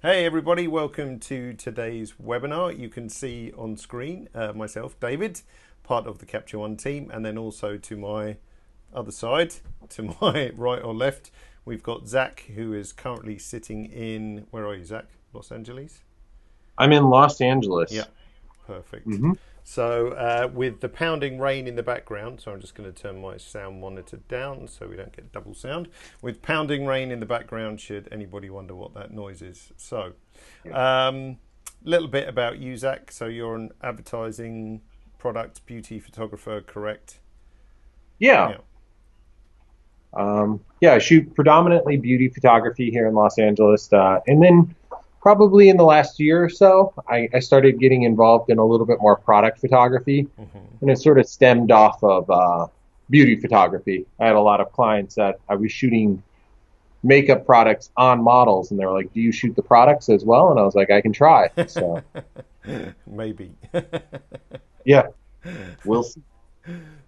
Hey everybody, welcome to today's webinar. You can see on screen myself, David, part of the Capture One team, and then also to my other side, to my right or left, we've got Zach, who is currently sitting in, where are you, Zach? Los Angeles? I'm in Los Angeles. Yeah, perfect. hmm So with the pounding rain in the background, so I'm just going to turn my sound monitor down so we don't get double sound. With pounding rain in the background, should anybody wonder what that noise is. So little bit about you, Zach. So you're an advertising product beauty photographer, correct? Yeah. Yeah. Yeah, I shoot predominantly beauty photography here in Los Angeles. And then probably in the last year or so, I started getting involved in a little bit more product photography. And it sort of stemmed off of beauty photography. I had a lot of clients that I was shooting makeup products on models, and they were like, "Do you shoot the products as well?" And I was like, "I can try." So, Maybe. yeah, we'll see.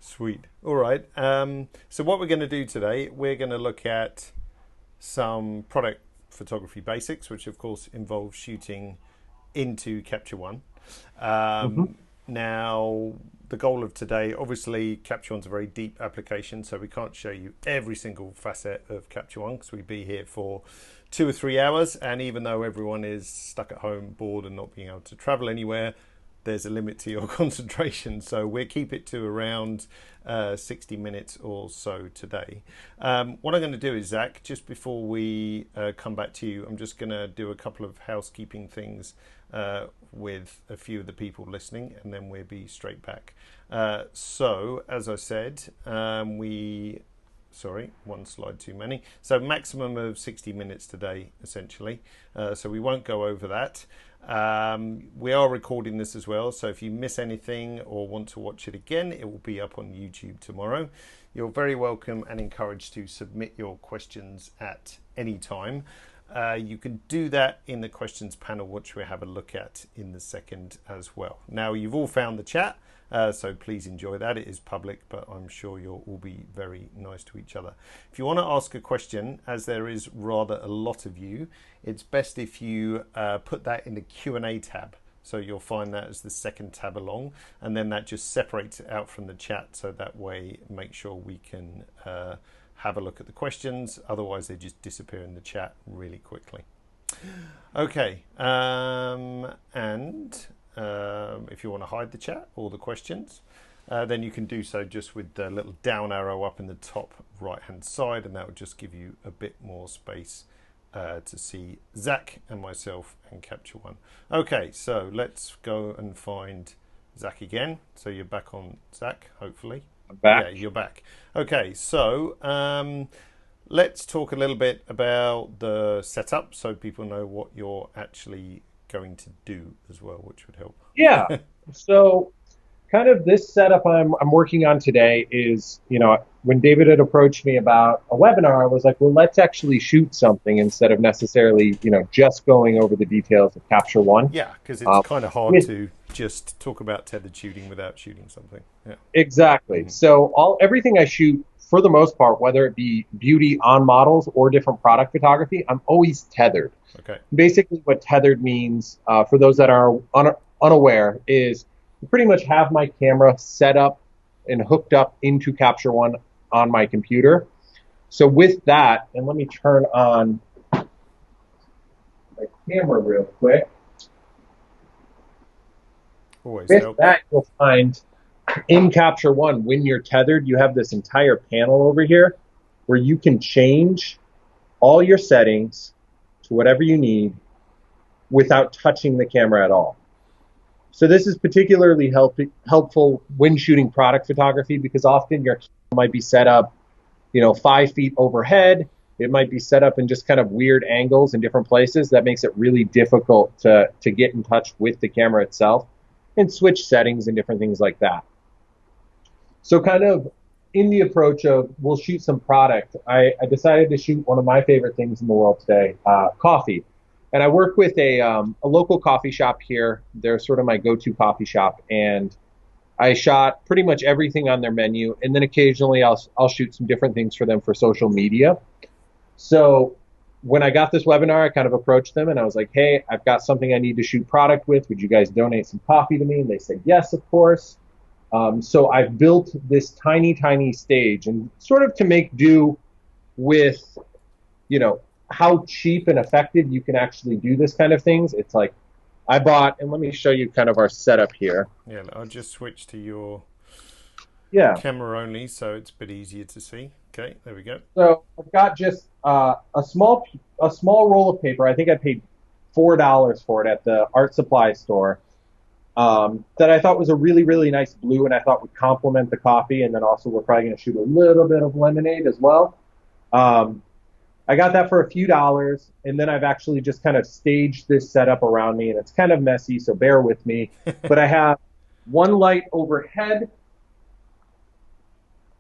Sweet. All right. So what we're going to do today, we're going to look at some product photography basics, which of course involves shooting into Capture One. hmm Now, the goal of today, obviously, Capture One's a very deep application, so we can't show you every single facet of Capture One because we'd be here for 2 or 3 hours. And even though everyone is stuck at home, bored, and not being able to travel anywhere, there's a limit to your concentration. So we'll keep it to around 60 minutes or so today. What I'm going to do is, Zach, just before we come back to you, I'm just going to do a couple of housekeeping things with a few of the people listening, and then we'll be straight back. So, as I said, sorry, one slide too many. So maximum of 60 minutes today, essentially. So we won't go over that. We are recording this as well, so if you miss anything or want to watch it again, it will be up on YouTube tomorrow. You're very welcome and encouraged to submit your questions at any time. You can do that in the questions panel, which we'll have a look at in the second as well. Now, you've all found the chat, so please enjoy that. It is public, but I'm sure you'll all be very nice to each other. If you want to ask a question, as there is rather a lot of you, it's best if you put that in the Q&A tab. So you'll find that as the second tab along, and then that just separates it out from the chat, so that way make sure we can have a look at the questions. Otherwise, they just disappear in the chat really quickly. Okay, and if you want to hide the chat or the questions, then you can do so just with the little down arrow up in the top right hand side, and that will just give you a bit more space to see Zach and myself and Capture One. Okay, so let's go and find Zach again. So you're back on, Zach, hopefully. I'm Yeah, back. you're back. Okay, so let's talk a little bit about the setup so people know what you're actually going to do as well, which would help. Yeah. So kind of this setup I'm working on today is, when David had approached me about a webinar, I was like, well, let's actually shoot something instead of necessarily, just going over the details of Capture One. Yeah, because it's Um, kind of hard with to just talk about tethered shooting without shooting something. Yeah. exactly. So everything I shoot for the most part, whether it be beauty on models or different product photography, I'm always tethered. Okay. Basically, what tethered means, for those that are unaware, is I pretty much have my camera set up and hooked up into Capture One on my computer. So with that, and let me turn on my camera real quick. Always With helps. that, you'll find in Capture One, when you're tethered, you have this entire panel over here where you can change all your settings to whatever you need without touching the camera at all. So this is particularly helpful when shooting product photography because often your camera might be set up, 5 feet overhead. It might be set up in just kind of weird angles in different places. That makes it really difficult to get in touch with the camera itself and switch settings and different things like that. So kind of in the approach of we'll shoot some product, I decided to shoot one of my favorite things in the world today, coffee. And I work with a local coffee shop here. They're sort of my go-to coffee shop. And I shot pretty much everything on their menu. And then occasionally I'll shoot some different things for them for social media. So when I got this webinar, I kind of approached them and I was like, hey, I've got something I need to shoot product with. Would you guys donate some coffee to me? And they said, yes, of course. So I've built this tiny, tiny stage, and sort of to make do with, you know, how cheap and effective you can actually do this kind of things. It's like I bought, and let me show you kind of our setup here. Yeah, I'll just switch to your camera only so it's a bit easier to see. Okay, there we go. So I've got just a small roll of paper. I think I paid $4 for it at the art supply store. That I thought was a really, really nice blue, and I thought would complement the coffee. And then also we're probably going to shoot a little bit of lemonade as well. I got that for a few dollars, and then I've actually just kind of staged this setup around me, and it's kind of messy, so bear with me. But I have one light overhead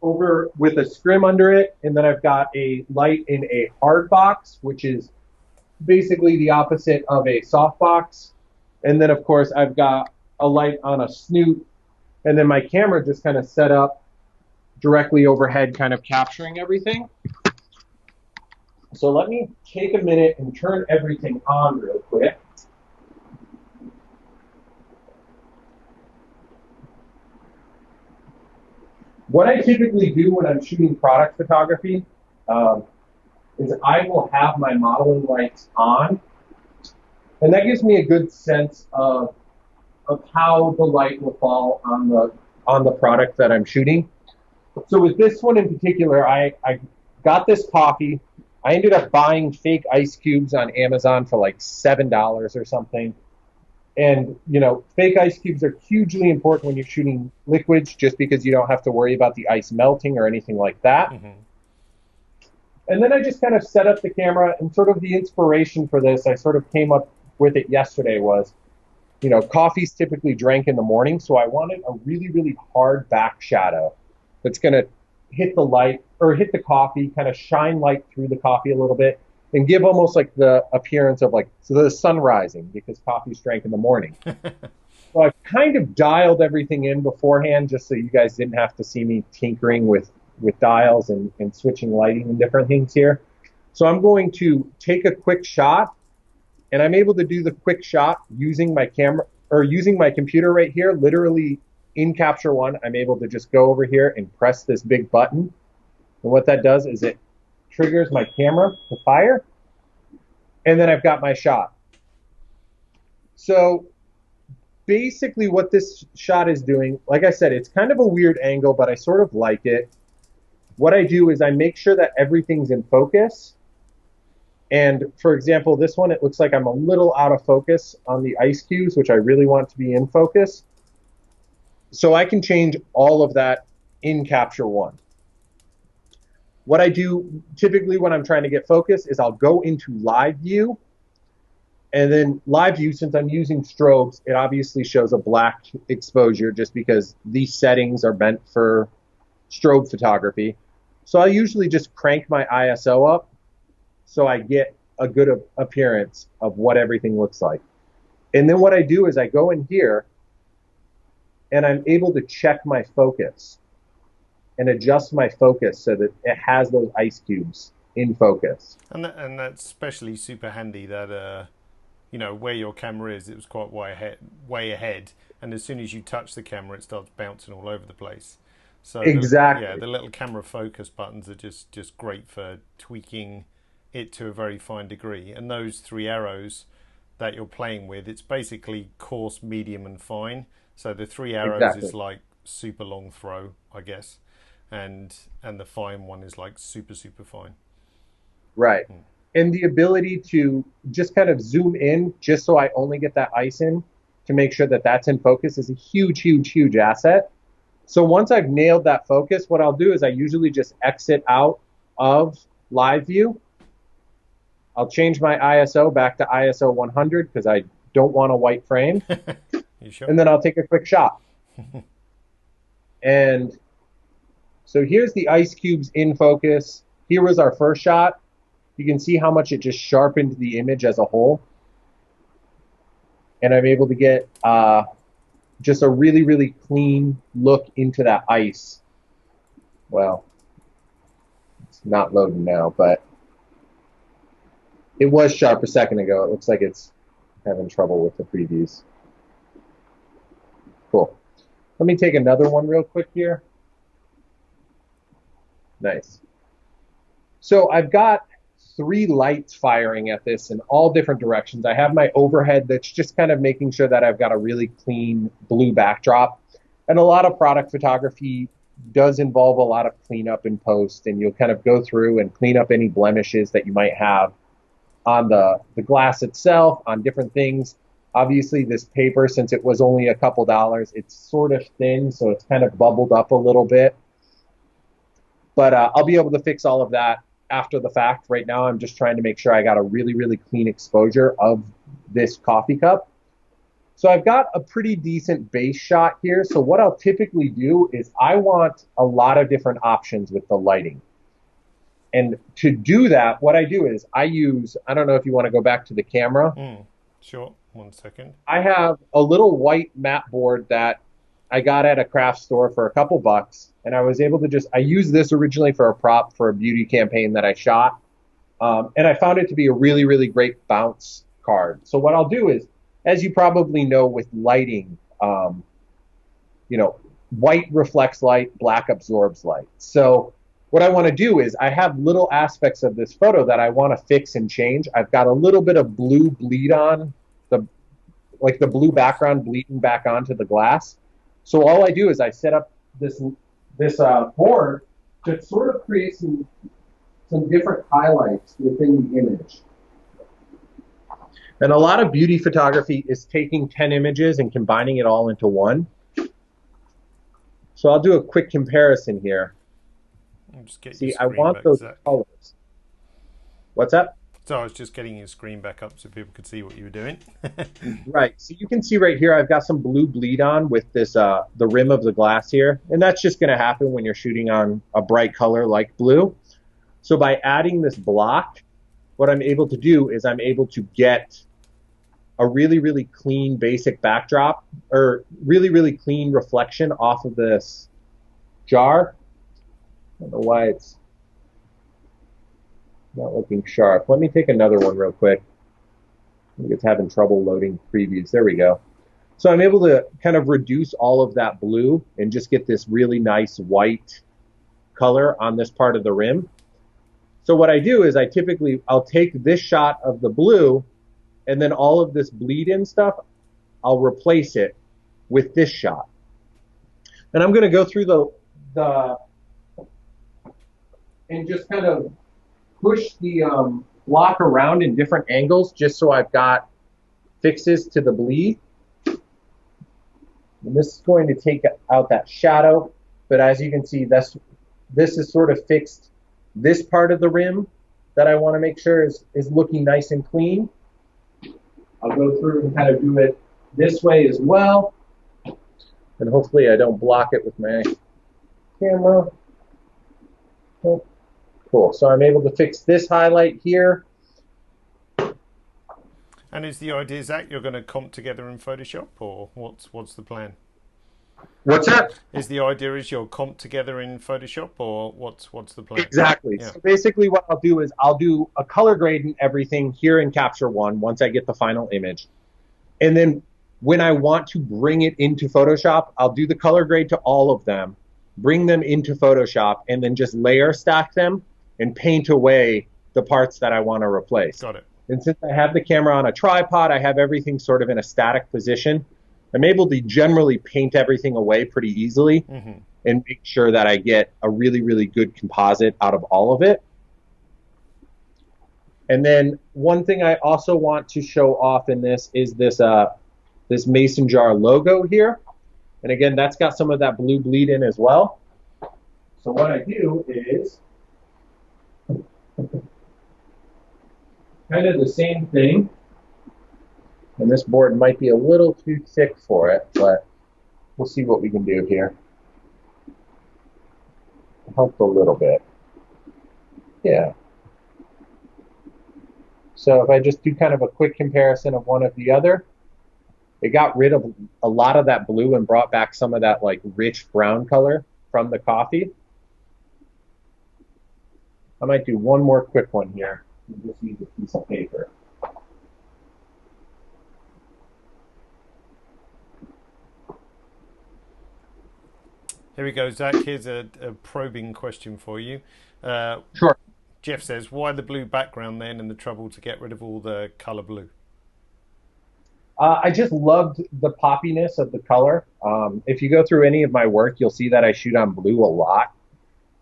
over with a scrim under it, and then I've got a light in a hard box, which is basically the opposite of a soft box. And then, of course, I've got a light on a snoot, and then my camera just kind of set up directly overhead, kind of capturing everything. So let me take a minute and turn everything on real quick. What I typically do when I'm shooting product photography is I will have my modeling lights on, and that gives me a good sense of how the light will fall on the product that I'm shooting. So with this one in particular, I got this coffee. I ended up buying fake ice cubes on Amazon for like $7 or something. And, you know, fake ice cubes are hugely important when you're shooting liquids, just because you don't have to worry about the ice melting or anything like that. Mm-hmm. And then I just kind of set up the camera, and sort of the inspiration for this, I sort of came up with it yesterday, was, you know, coffee's typically drank in the morning, so I wanted a really, really hard back shadow that's going to hit the light, or hit the coffee, kind of shine light through the coffee a little bit, and give almost like the appearance of like the sun rising, because coffee's drank in the morning. So I kind of dialed everything in beforehand, just so you guys didn't have to see me tinkering with dials and switching lighting and different things here. So I'm going to take a quick shot, and I'm able to do the quick shot using my camera, or using my computer right here, literally in Capture One. I'm able to just go over here and press this big button. And what that does is it triggers my camera to fire, and then I've got my shot. So basically what this shot is doing, like I said, it's kind of a weird angle, but I sort of like it. What I do is I make sure that everything's in focus. And for example, this one, it looks like I'm a little out of focus on the ice cubes, which I really want to be in focus. So I can change all of that in Capture One. What I do typically when I'm trying to get focus is I'll go into live view, and then live view, since I'm using strobes, it obviously shows a black exposure just because these settings are meant for strobe photography. So I usually just crank my ISO up so I get a good appearance of what everything looks like. And then what I do is I go in here, and I'm able to check my focus and adjust my focus so that it has those ice cubes in focus. And that's especially super handy that, you know, where your camera is, it was quite way ahead. And as soon as you touch the camera, it starts bouncing all over the place. So exactly. The little camera focus buttons are just great for tweaking it to a very fine degree. And those three arrows that you're playing with, it's basically coarse, medium, and fine. So the three arrows is like super long throw, I guess, and the fine one is like super, super fine. Right. And the ability to just kind of zoom in just so I only get that ice in to make sure that that's in focus is a huge, huge, huge asset. So once I've nailed that focus, what I'll do is I usually just exit out of live view. I'll change my ISO back to ISO 100 because I don't want a white frame. You sure? And then I'll take a quick shot. And so here's the ice cubes in focus. Here was our first shot. You can see how much it just sharpened the image as a whole. And I'm able to get just a really, really clean look into that ice. Well, it's not loading now, but It was sharp a second ago. It looks like it's having trouble with the previews. Cool. Let me take another one real quick here. Nice. So I've got 3 lights firing at this in all different directions. I have my overhead that's just kind of making sure that I've got a really clean blue backdrop. And a lot of product photography does involve a lot of cleanup in post, and you'll kind of go through and clean up any blemishes that you might have on the glass itself, on different things. Obviously, this paper, since it was only a couple dollars, it's sort of thin, so it's kind of bubbled up a little bit. But I'll be able to fix all of that after the fact. Right now, I'm just trying to make sure I got a really, really clean exposure of this coffee cup. So I've got a pretty decent base shot here. So what I'll typically do is I want a lot of different options with the lighting. And to do that, what I do is I use, I don't know if you want to go back to the camera. Sure, 1 second. I have a little white mat board that I got at a craft store for a couple bucks. And I was able to I used this originally for a prop for a beauty campaign that I shot. And I found it to be a really, really great bounce card. So what I'll do is, as you probably know with lighting, white reflects light, black absorbs light. So what I want to do is I have little aspects of this photo that I want to fix and change. I've got a little bit of blue bleed on, the blue background bleeding back onto the glass. So all I do is I set up this board to sort of create some different highlights within the image. And a lot of beauty photography is taking 10 images and combining it all into one. So I'll do a quick comparison here. See, I want those colors. What's that? So I was just getting your screen back up so people could see what you were doing. Right. So you can see right here, I've got some blue bleed on with this the rim of the glass here. And that's just going to happen when you're shooting on a bright color like blue. So by adding this block, what I'm able to do is I'm able to get a really, really clean basic backdrop, or really, really clean reflection off of this jar. I don't know why it's not looking sharp. Let me take another one real quick. I think it's having trouble loading previews. There we go. So I'm able to kind of reduce all of that blue and just get this really nice white color on this part of the rim. So what I do is I'll take this shot of the blue, and then all of this bleed in stuff, I'll replace it with this shot. And I'm going to go through the and just kind of push the block around in different angles just so I've got fixes to the bleed. And this is going to take out that shadow, but as you can see, this is sort of fixed this part of the rim that I want to make sure is looking nice and clean. I'll go through and kind of do it this way as well. And hopefully I don't block it with my camera. Oh, cool. So I'm able to fix this highlight here. And is the idea, Zach, you're going to comp together in Photoshop, or what's the plan? What's that? Is the idea you'll comp together in Photoshop, or what's the plan? Exactly. Yeah. So basically what I'll do is I'll do a color grade and everything here in Capture One once I get the final image. And then when I want to bring it into Photoshop, I'll do the color grade to all of them, bring them into Photoshop, and then just layer stack them and paint away the parts that I want to replace. Got it. And since I have the camera on a tripod, I have everything sort of in a static position. I'm able to generally paint everything away pretty easily and make sure that I get a really, really good composite out of all of it. And then one thing I also want to show off in this is this mason jar logo here. And again, that's got some of that blue bleed in as well. So what I do is kind of the same thing. And this board might be a little too thick for it, but we'll see what we can do here. Help a little bit. Yeah. So if I just do kind of a quick comparison of one of the other, it got rid of a lot of that blue and brought back some of that like rich brown color from the coffee. I might do one more quick one here. You just use a piece of paper. Here we go, Zach. Here's a probing question for you. Sure. Jeff says, why the blue background then and the trouble to get rid of all the color blue? I just loved the poppiness of the color. If you go through any of my work, you'll see that I shoot on blue a lot.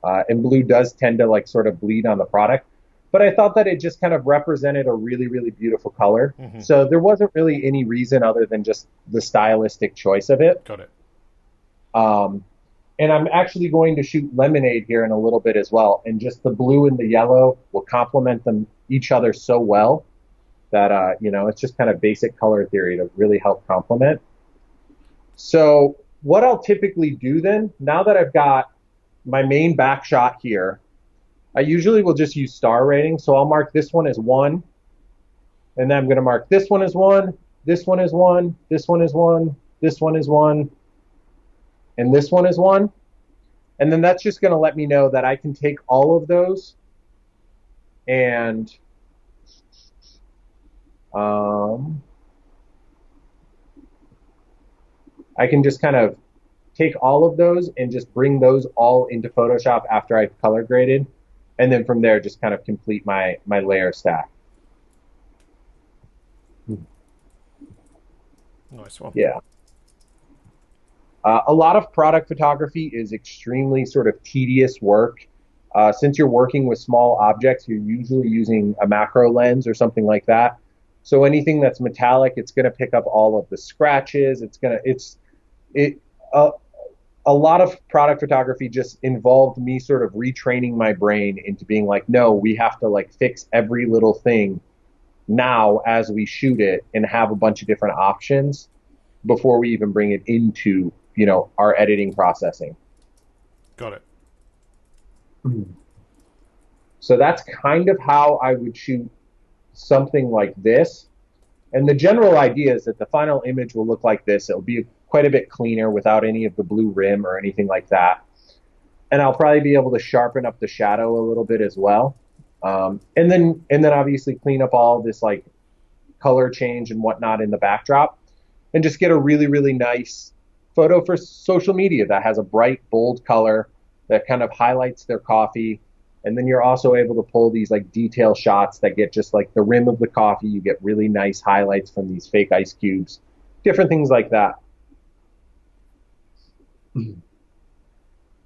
And blue does tend to like sort of bleed on the product. But I thought that it just kind of represented a really, really beautiful color. Mm-hmm. So there wasn't really any reason other than just the stylistic choice of it. Got it. And I'm actually going to shoot lemonade here in a little bit as well. And just the blue and the yellow will complement them each other so well that, it's just kind of basic color theory to really help complement. So what I'll typically do then, now that I've got my main back shot here, I usually will just use star rating. So I'll mark this one as 1. And then I'm going to mark this one as 1, this one is 1, this one is 1, this one is 1, and this one is 1. And then that's just going to let me know that I can take all of those and I can just kind of take all of those and just bring those all into Photoshop after I've color graded. And then from there, just kind of complete my layer stack. Nice one. Yeah. A lot of product photography is extremely sort of tedious work. Since you're working with small objects, you're usually using a macro lens or something like that. So anything that's metallic, it's going to pick up all of the scratches. A lot of product photography just involved me sort of retraining my brain into being like, no, we have to like fix every little thing now as we shoot it and have a bunch of different options before we even bring it into, our editing processing. Got it. So that's kind of how I would shoot something like this. And the general idea is that the final image will look like this. It'll be quite a bit cleaner without any of the blue rim or anything like that. And I'll probably be able to sharpen up the shadow a little bit as well. And then obviously clean up all this like color change and whatnot in the backdrop and just get a really, really nice photo for social media that has a bright, bold color that kind of highlights their coffee. And then you're also able to pull these like detail shots that get just like the rim of the coffee. You get really nice highlights from these fake ice cubes, different things like that.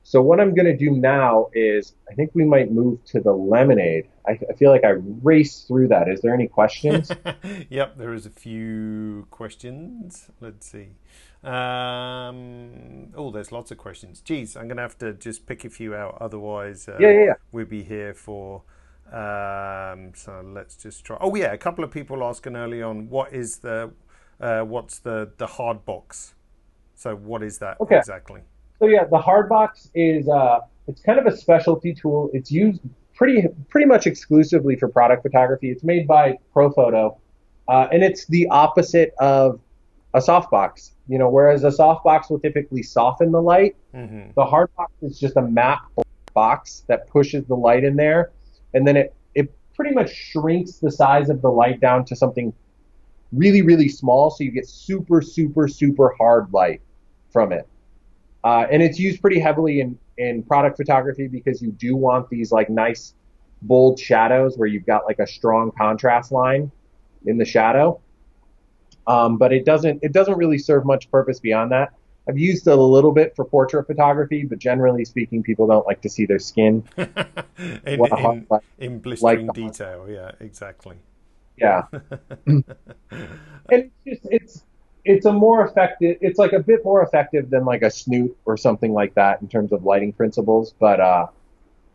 So what I'm going to do now is I think we might move to the lemonade. I feel like I raced through that. Is there any questions? Yep, there is a few questions. Let's see. There's lots of questions. Geez, I'm going to have to just pick a few out. Otherwise, we'll be here for... so let's just try. Oh, yeah, a couple of people asking early on, what's the hard box? So what is that exactly? So yeah, the hard box is it's kind of a specialty tool. It's used pretty much exclusively for product photography. It's made by Profoto, and it's the opposite of a softbox. Whereas a softbox will typically soften the light, the hard box is just a matte box that pushes the light in there, and then it pretty much shrinks the size of the light down to something really, really small, so you get super, super, super hard light from it. And it's used pretty heavily in product photography because you do want these like nice bold shadows where you've got like a strong contrast line in the shadow. But it doesn't really serve much purpose beyond that. I've used it a little bit for portrait photography, but generally speaking, people don't like to see their skin in blistering detail. Yeah, exactly. Yeah. And it's a more effective, it's like a bit more effective than like a snoot or something like that in terms of lighting principles. But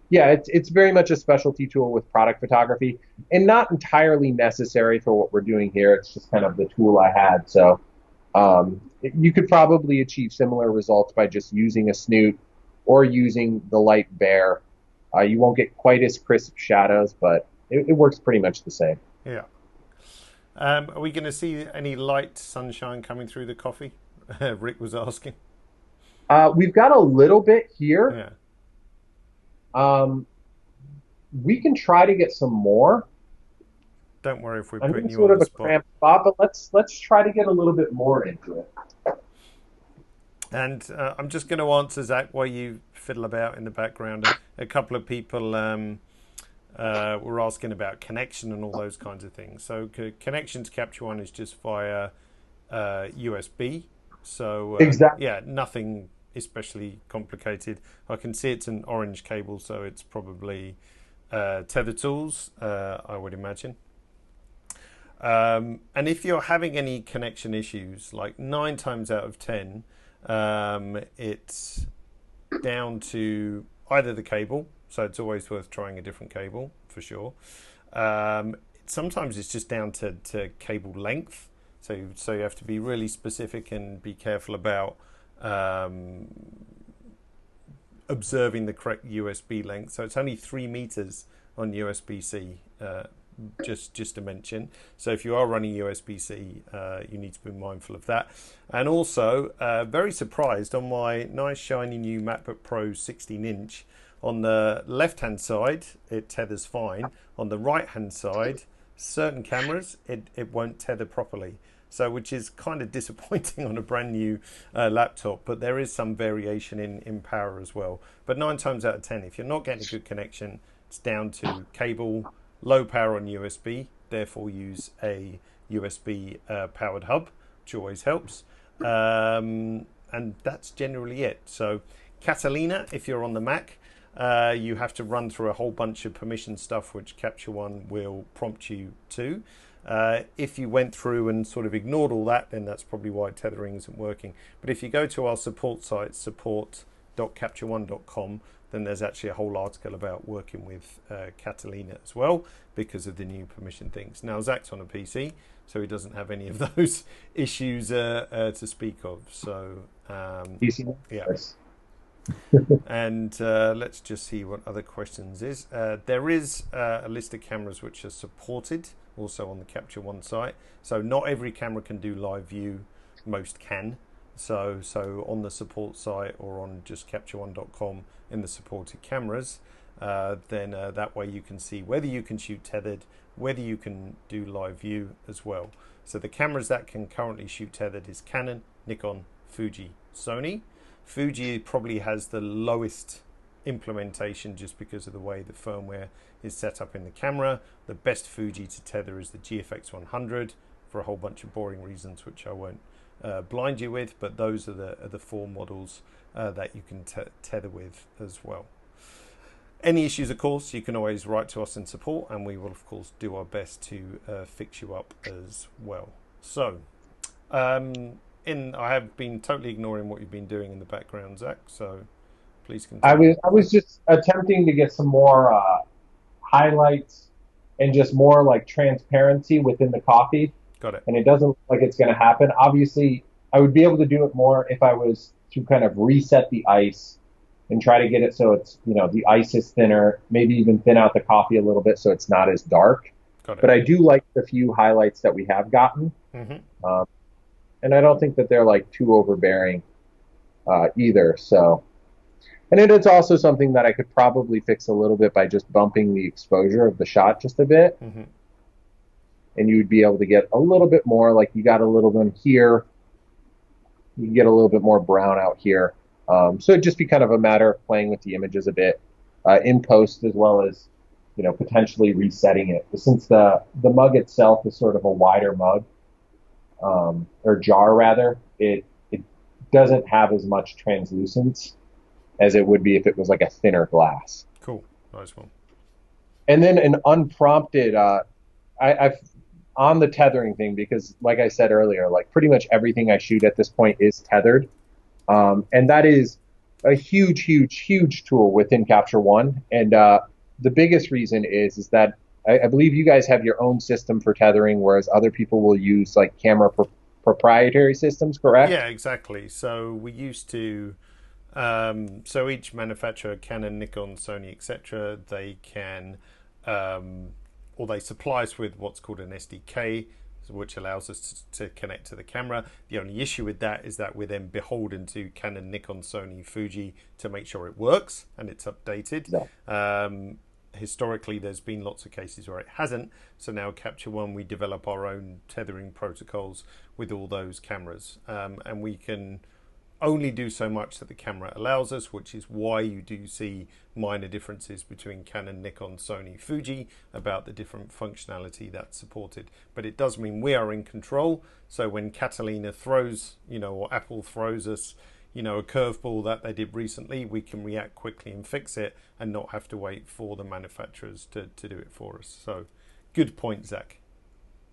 it's very much a specialty tool with product photography and not entirely necessary for what we're doing here. It's just kind of the tool I had. So you could probably achieve similar results by just using a snoot or using the light bear. You won't get quite as crisp shadows, but it works pretty much the same. Yeah. Are we going to see any light sunshine coming through the coffee? Rick was asking. We've got a little bit here. Yeah. We can try to get some more. Don't worry if we're I'm putting in you sort on of the a spot. cramped spot, but let's try to get a little bit more into it. And I'm just going to answer, Zach, while you fiddle about in the background. A couple of people were asking about connection and all those kinds of things. So connection to Capture One is just via USB. So Exactly. yeah, nothing especially complicated. I can see it's an orange cable, so it's probably Tether tools, I would imagine. And if you're having any connection issues, like 9 times out of 10, it's down to either the cable, so it's always worth trying a different cable for sure. Sometimes it's just down to cable length, so you have to be really specific and be careful about observing the correct USB length. So it's only 3 meters on USB-C. Just to mention, so if you are running USB-C, you need to be mindful of that. And also, very surprised on my nice shiny new MacBook Pro 16-inch. On the left-hand side, it tethers fine. On the right-hand side, certain cameras, it won't tether properly. So, which is kind of disappointing on a brand new laptop, but there is some variation in power as well. But 9 times out of 10, if you're not getting a good connection, it's down to cable, low power on USB, therefore use a USB powered hub, which always helps. And that's generally it. So Catalina, if you're on the Mac, you have to run through a whole bunch of permission stuff, which Capture One will prompt you to. If you went through and sort of ignored all that, then that's probably why tethering isn't working. But if you go to our support site, support.captureone.com, then there's actually a whole article about working with Catalina as well, because of the new permission things. Now, Zach's on a PC, so he doesn't have any of those issues to speak of. So, PC. yeah. And let's just see what other questions is. There is a list of cameras which are supported also on the Capture One site. So not every camera can do live view. Most can. So on the support site or on just captureone.com in the supported cameras, then that way you can see whether you can shoot tethered, whether you can do live view as well. So the cameras that can currently shoot tethered is Canon, Nikon, Fuji, Sony. Fuji probably has the lowest implementation just because of the way the firmware is set up in the camera. The best Fuji to tether is the GFX 100 for a whole bunch of boring reasons which I won't blind you with, but those are the 4 models that you can tether with as well. Any issues, of course, you can always write to us in support, and we will, of course, do our best to fix you up as well. So, I have been totally ignoring what you've been doing in the background, Zach, so please continue. I was just attempting to get some more highlights and just more like transparency within the coffee. Got it. And it doesn't look like it's going to happen. Obviously, I would be able to do it more if I was to kind of reset the ice and try to get it so it's, the ice is thinner, maybe even thin out the coffee a little bit so it's not as dark. Got it. But I do like the few highlights that we have gotten. Mm-hmm. And I don't think that they're like too overbearing either. So, and it is also something that I could probably fix a little bit by just bumping the exposure of the shot just a bit. Mm-hmm. And you would be able to get a little bit more, like you got a little bit here. You can get a little bit more brown out here. So it'd just be kind of a matter of playing with the images a bit in post, as well as, potentially resetting it. But since the mug itself is sort of a wider mug, or jar rather, it doesn't have as much translucence as it would be if it was like a thinner glass. Cool. Nice one. And then an unprompted, I've on the tethering thing, because like I said earlier, like pretty much everything I shoot at this point is tethered. And that is a huge, huge, huge tool within Capture One. And the biggest reason is that I believe you guys have your own system for tethering, whereas other people will use like camera proprietary systems, correct? Yeah, exactly. So we used to, so each manufacturer, Canon, Nikon, Sony, etc., they can, or they supply us with what's called an SDK, which allows us to connect to the camera. The only issue with that is that we're then beholden to Canon, Nikon, Sony, Fuji to make sure it works and it's updated. Yeah. historically there's been lots of cases where it hasn't. So now Capture One, we develop our own tethering protocols with all those cameras, and we can only do so much that the camera allows us, which is why you do see minor differences between Canon, Nikon, Sony, Fuji about the different functionality that's supported. But it does mean we are in control. So when Catalina throws, or Apple throws us, a curveball that they did recently, we can react quickly and fix it and not have to wait for the manufacturers to do it for us. So good point, Zach.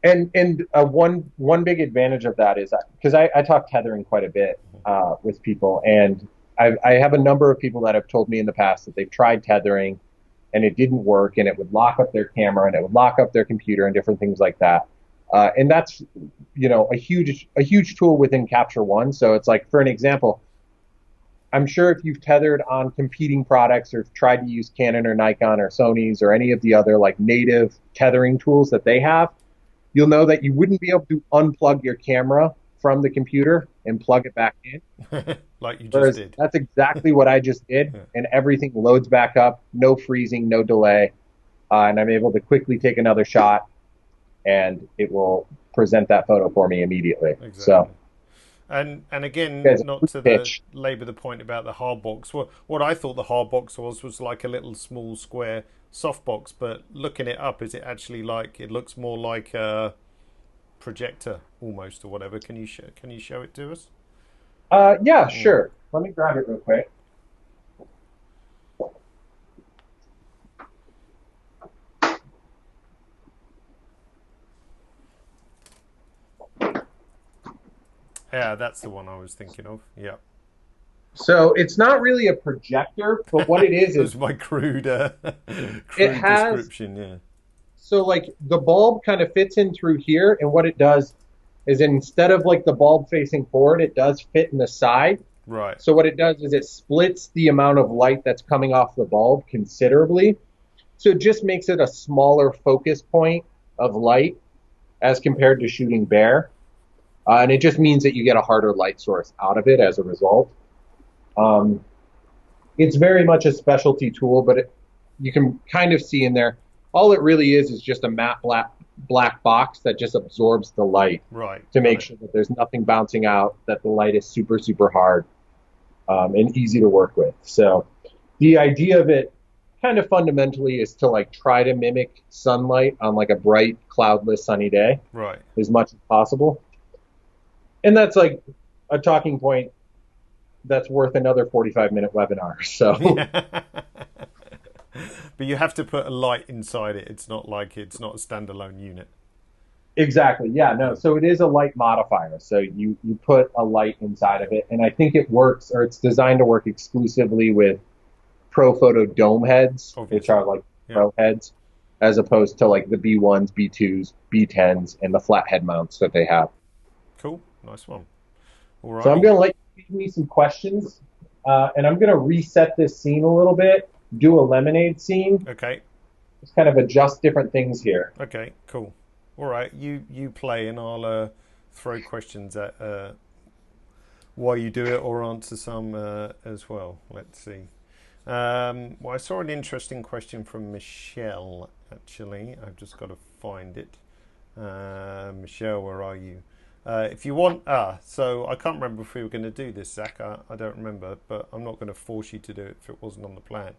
And one big advantage of that is because I talk tethering quite a bit with people, and I have a number of people that have told me in the past that they've tried tethering and it didn't work, and it would lock up their camera and it would lock up their computer and different things like that. And that's a huge tool within Capture One. So it's like, for an example, I'm sure if you've tethered on competing products or tried to use Canon or Nikon or Sony's or any of the other like native tethering tools that they have, you'll know that you wouldn't be able to unplug your camera from the computer and plug it back in. Like you just did. That's exactly what I just did. And everything loads back up, no freezing, no delay. And I'm able to quickly take another shot and it will present that photo for me immediately. Exactly. So, and again, Guys, not to labour the point about the hard box. What I thought the hard box was like a little small square softbox, but looking it up, is it actually like, it looks more like a projector almost or whatever. Can you show it to us? Yeah, sure. Let me grab it real quick. Yeah, that's the one I was thinking of. Yeah. So it's not really a projector, but what it is is my crude description. Yeah. So like the bulb kind of fits in through here, and what it does is instead of like the bulb facing forward, it does fit in the side. Right. So what it does is it splits the amount of light that's coming off the bulb considerably. So it just makes it a smaller focus point of light as compared to shooting bare. And it just means that you get a harder light source out of it as a result. It's very much a specialty tool, but you can kind of see in there, all it really is just a matte black box that just absorbs the light, right, to make sure that there's nothing bouncing out, that the light is super, super hard and easy to work with. So the idea of it kind of fundamentally is to like try to mimic sunlight on like a bright, cloudless, sunny day, right, as much as possible. And that's like a talking point that's worth another 45-minute webinar. So, but you have to put a light inside it. It's not a standalone unit. Exactly. Yeah. No. So it is a light modifier. So you put a light inside of it, and I think it works, or it's designed to work exclusively with ProPhoto dome heads, which are like pro heads, as opposed to like the B1s, B2s, B10s, and the flat head mounts that they have. Cool. Nice one. All right. So I'm going to let you give me some questions, and I'm going to reset this scene a little bit, do a lemonade scene. Okay. Just kind of adjust different things here. Okay, cool. All right, you play, and I'll throw questions at while you do it, or answer some as well. Let's see. Well, I saw an interesting question from Michelle, actually. I've just got to find it. Michelle, where are you? If you want, so I can't remember if we were going to do this, Zach. I don't remember, but I'm not going to force you to do it if it wasn't on the plan.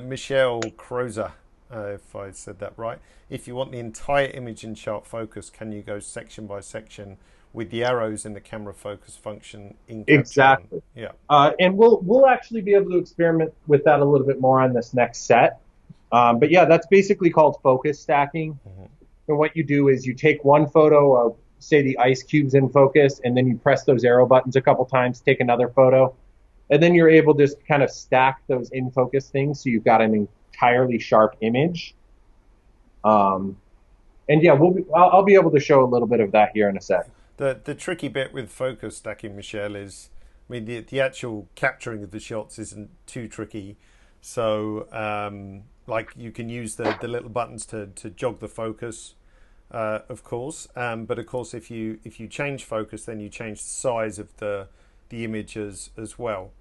Michelle Crozer, if I said that right. If you want the entire image in sharp focus, can you go section by section with the arrows in the camera focus function in Capture? Exactly. Yeah. And we'll actually be able to experiment with that a little bit more on this next set. But yeah, that's basically called focus stacking. Mm-hmm. And what you do is you take one photo of, say, the ice cubes in focus, and then you press those arrow buttons a couple times, take another photo, and then you're able to just kind of stack those in focus things, so you've got an entirely sharp image. And yeah, I'll be able to show a little bit of that here in a sec. The tricky bit with focus stacking, Michelle, is, I mean, the actual capturing of the shots isn't too tricky. So like you can use the little buttons to jog the focus, of course, but of course if you change focus, then you change the size of the image as well.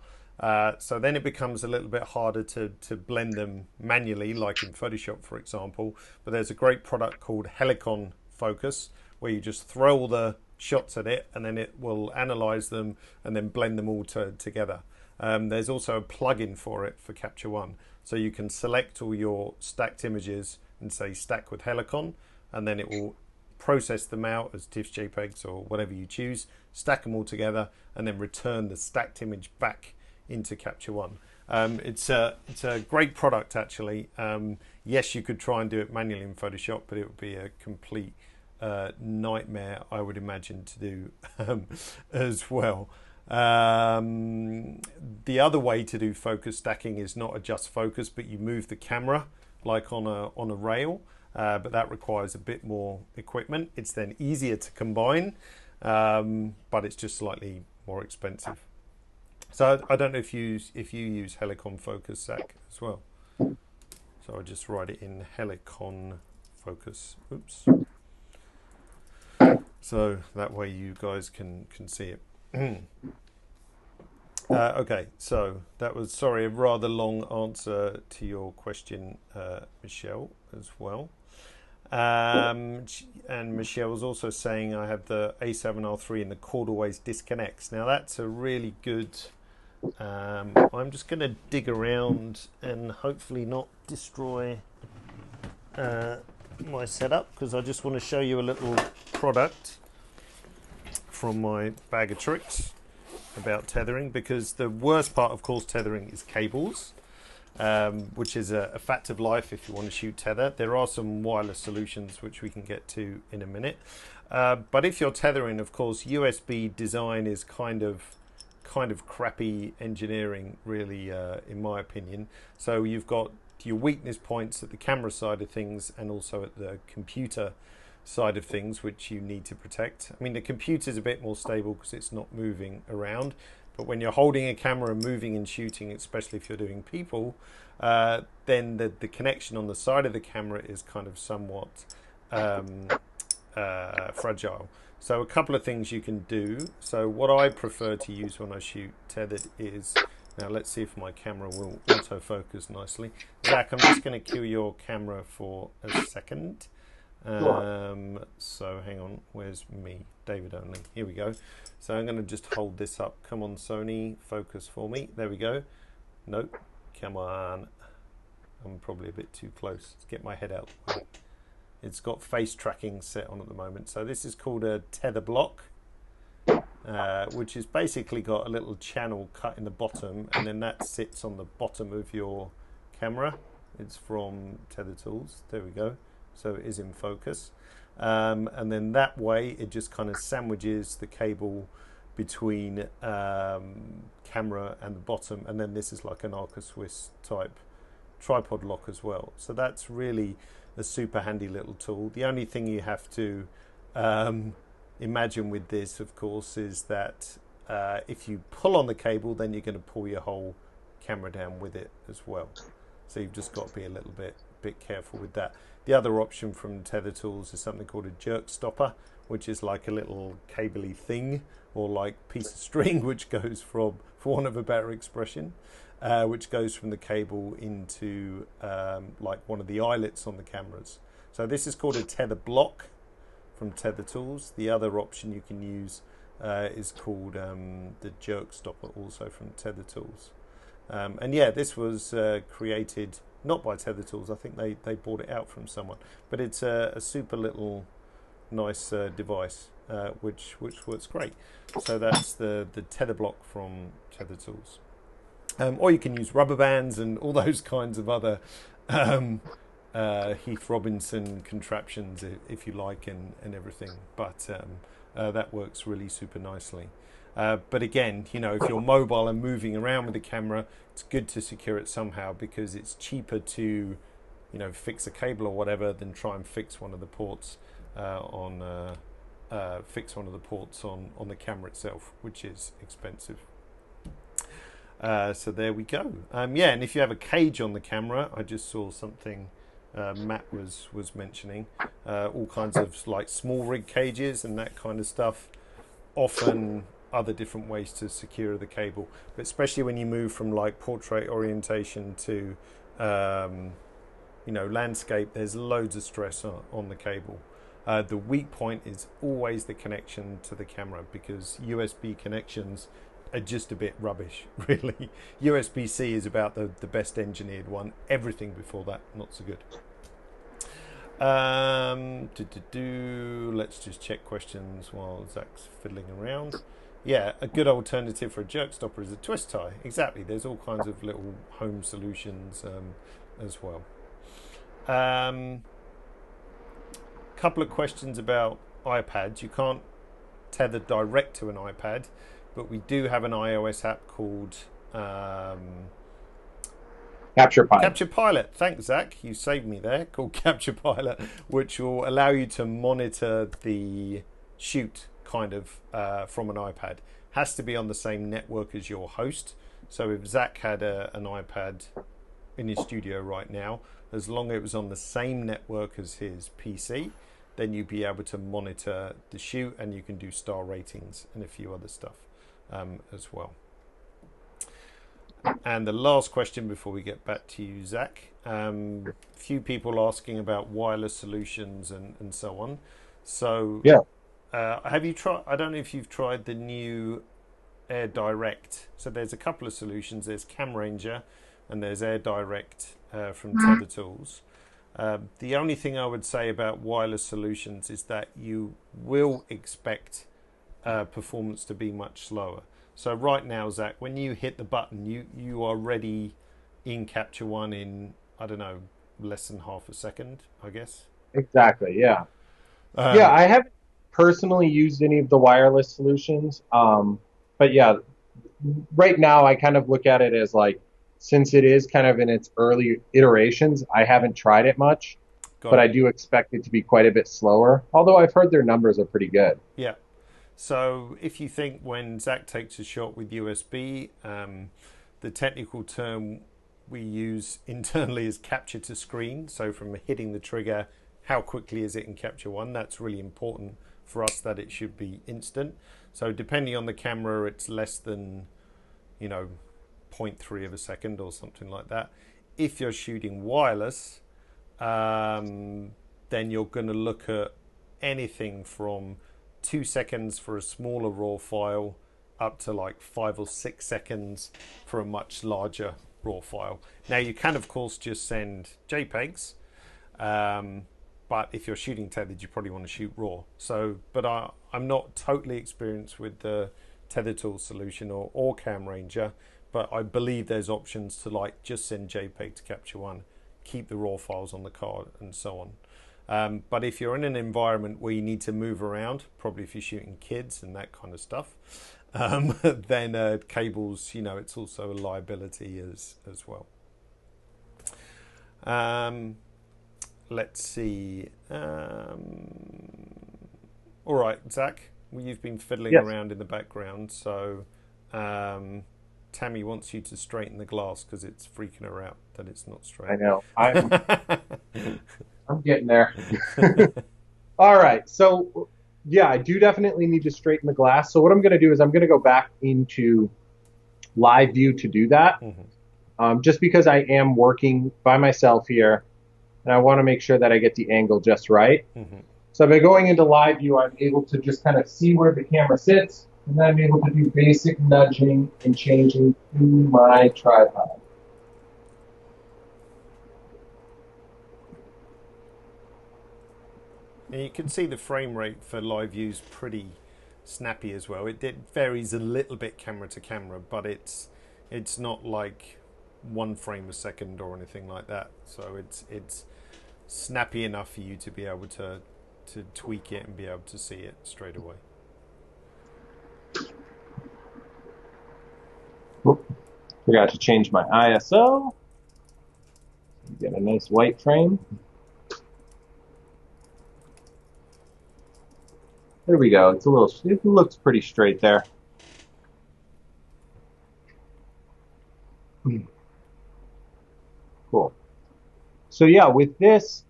So then it becomes a little bit harder to blend them manually, like in Photoshop, for example. But there's a great product called Helicon Focus, where you just throw all the shots at it, and then it will analyze them and then blend them all together. There's also a plugin for it for Capture One, so you can select all your stacked images and say stack with Helicon, and then it will process them out as TIFF, JPEGs, or whatever you choose, stack them all together, and then return the stacked image back into Capture One. It's a great product, actually. Yes, you could try and do it manually in Photoshop, but it would be a complete nightmare, I would imagine, to do as well. The other way to do focus stacking is not adjust focus, but you move the camera like on a rail, but that requires a bit more equipment. It's then easier to combine, but it's just slightly more expensive. So I don't know if you use Helicon Focus, Zach, as well. So I'll just write it in Helicon Focus. Oops. So that way you guys can see it. Okay, so that was, sorry, a rather long answer to your question, Michelle, as well. And Michelle was also saying I have the A7R3 and the cord always disconnects. Now that's a really good, I'm just going to dig around and hopefully not destroy my setup, because I just want to show you a little product from my bag of tricks about tethering, because the worst part, of course, tethering is cables, which is a fact of life if you want to shoot tether. There are some wireless solutions which we can get to in a minute, but if you're tethering, of course, USB design is kind of crappy engineering, really, in my opinion. So you've got your weakness points at the camera side of things and also at the computer side of things, which you need to protect. I mean, the computer's a bit more stable because it's not moving around, but when you're holding a camera and moving and shooting, especially if you're doing people, then the connection on the side of the camera is kind of somewhat fragile. So a couple of things you can do. So what I prefer to use when I shoot tethered is, now let's see if my camera will autofocus nicely. Zach, I'm just going to cue your camera for a second. So hang on, where's me? David only. Here we go. So I'm going to just hold this up. Come on, Sony, focus for me. There we go. Nope. Come on. I'm probably a bit too close. Let's get my head out. It's got face tracking set on at the moment. So this is called a Tether Block, which has basically got a little channel cut in the bottom, and then that sits on the bottom of your camera. It's from Tether Tools. There we go. So it is in focus, and then that way it just kind of sandwiches the cable between camera and the bottom, and then this is like an Arca Swiss type tripod lock as well. So that's really a super handy little tool. The only thing you have to imagine with this, of course, is that if you pull on the cable, then you're going to pull your whole camera down with it as well. So you've just got to be a little bit careful with that. The other option from Tether Tools is something called a jerk stopper, which is like a little cabley thing, or like piece of string, which goes from, for want of a better expression, which goes from the cable into like one of the eyelets on the cameras. So this is called a Tether Block from Tether Tools. The other option you can use is called the jerk stopper, also from Tether Tools. And yeah, this was created not by Tether Tools. I think they bought it out from someone, but it's a super little nice device which works great. So that's the Tether Block from Tether Tools. Or you can use rubber bands and all those kinds of other Heath Robinson contraptions if you like, and everything, but that works really super nicely. But again, you know, if you're mobile and moving around with the camera, it's good to secure it somehow, because it's cheaper to, you know, fix a cable or whatever than try and fix one of the ports on the camera itself, which is expensive. So there we go. Yeah, and if you have a cage on the camera, I just saw something Matt was mentioning, all kinds of like small rig cages and that kind of stuff often other different ways to secure the cable, but especially when you move from like portrait orientation to landscape, there's loads of stress on the cable. The weak point is always the connection to the camera, because USB connections are just a bit rubbish, really. USB-C is about the best engineered one. Everything before that, not so good. Let's just check questions while Zach's fiddling around. Yeah, a good alternative for a jerk stopper is a twist tie. Exactly. There's all kinds of little home solutions as well. Couple of questions about iPads. You can't tether direct to an iPad, but we do have an iOS app called Capture Pilot. Capture Pilot. Thanks, Zach. You saved me there. Called Capture Pilot, which will allow you to monitor the shoot kind of from an iPad. Has to be on the same network as your host. So if Zach had an iPad in his studio right now, as long as it was on the same network as his PC, then you'd be able to monitor the shoot, and you can do star ratings and a few other stuff as well. And the last question before we get back to you, Zach, few people asking about wireless solutions and so on. So yeah, have you tried, I don't know if you've tried the new Air Direct. So there's a couple of solutions. There's Cam Ranger and there's Air Direct from Tether Tools. The only thing I would say about wireless solutions is that you will expect performance to be much slower. So right now, Zach, when you hit the button, you are ready in Capture One in, I don't know, less than half a second, I guess. exactly. Yeah. Yeah, I haven't personally used any of the wireless solutions. But yeah, right now I kind of look at it as like, since it is kind of in its early iterations, I haven't tried it much, but I do expect it to be quite a bit slower. Although I've heard their numbers are pretty good. Yeah. So if you think when Zach takes a shot with USB, the technical term we use internally is capture to screen. So from hitting the trigger, how quickly is it in Capture One? That's really important for us, that it should be instant. So depending on the camera, it's less than, 0.3 of a second or something like that. If you're shooting wireless, then you're going to look at anything from 2 seconds for a smaller raw file up to like 5 or 6 seconds for a much larger raw file. Now you can of course just send JPEGs, but if you're shooting tethered, you probably want to shoot raw. So, but I'm not totally experienced with the Tether Tools solution or Cam Ranger, but I believe there's options to like just send JPEG to Capture One, keep the raw files on the card and so on. But if you're in an environment where you need to move around, probably if you're shooting kids and that kind of stuff, then cables, it's also a liability as well. Let's see. All right, Zach, you've been fiddling around in the background, so Tammy wants you to straighten the glass because it's freaking her out that it's not straight. I know. I'm getting there. All right. So, yeah, I do definitely need to straighten the glass. So what I'm going to do is I'm going to go back into live view to do that, just because I am working by myself here, and I want to make sure that I get the angle just right. So by going into live view, I'm able to just kind of see where the camera sits, and then I'm able to do basic nudging and changing to my tripod. And you can see the frame rate for live view is pretty snappy as well. It varies a little bit camera to camera, but it's not like 1 frame a second or anything like that. So it's snappy enough for you to be able to tweak it and be able to see it straight away. Forgot to change my ISO. Get a nice white frame. There we go. It looks pretty straight there. Cool. So yeah, with this,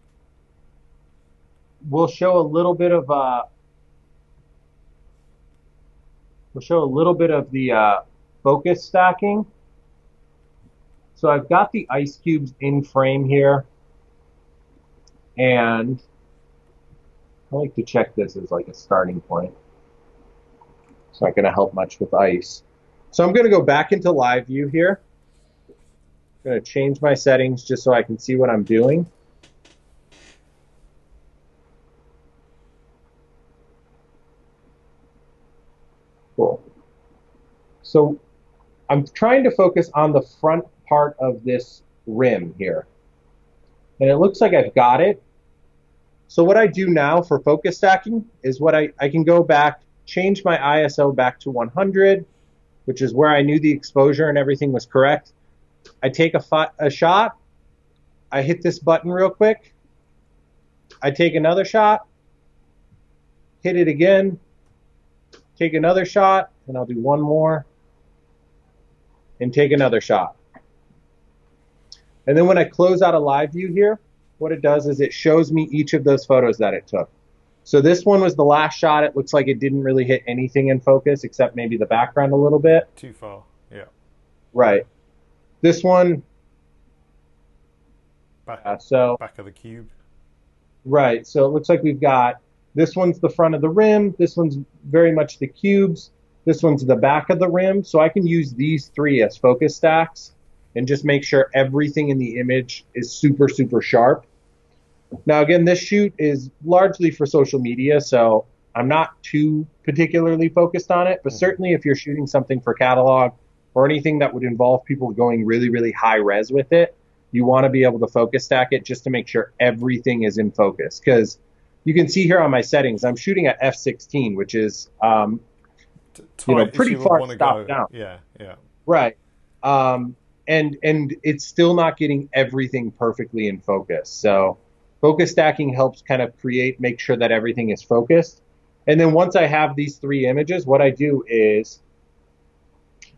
we'll show a little bit of we'll show a little bit of the focus stacking. So I've got the ice cubes in frame here, and I like to check this as like a starting point. It's not going to help much with ice. So I'm going to go back into live view here. I'm going to change my settings just so I can see what I'm doing. Cool. So I'm trying to focus on the front part of this rim here. And it looks like I've got it. So what I do now for focus stacking is I can go back, change my ISO back to 100, which is where I knew the exposure and everything was correct. I take a shot. I hit this button real quick. I take another shot, hit it again, take another shot, and I'll do one more, and take another shot. And then when I close out a live view here, what it does is it shows me each of those photos that it took. So this one was the last shot. It looks like it didn't really hit anything in focus except maybe the background a little bit. Too far, yeah. Right. This one, back of the cube. Right. So it looks like we've got, this one's the front of the rim. This one's very much the cubes. This one's the back of the rim. So I can use these three as focus stacks and just make sure everything in the image is super, super sharp. Now, again, this shoot is largely for social media, so I'm not too particularly focused on it. But certainly if you're shooting something for catalog or anything that would involve people going really, really high res with it, you want to be able to focus stack it just to make sure everything is in focus. Because you can see here on my settings, I'm shooting at f16, which is pretty far stopped down. Yeah, yeah. Right. And it's still not getting everything perfectly in focus. So focus stacking helps kind of make sure that everything is focused. And then once I have these three images, what I do is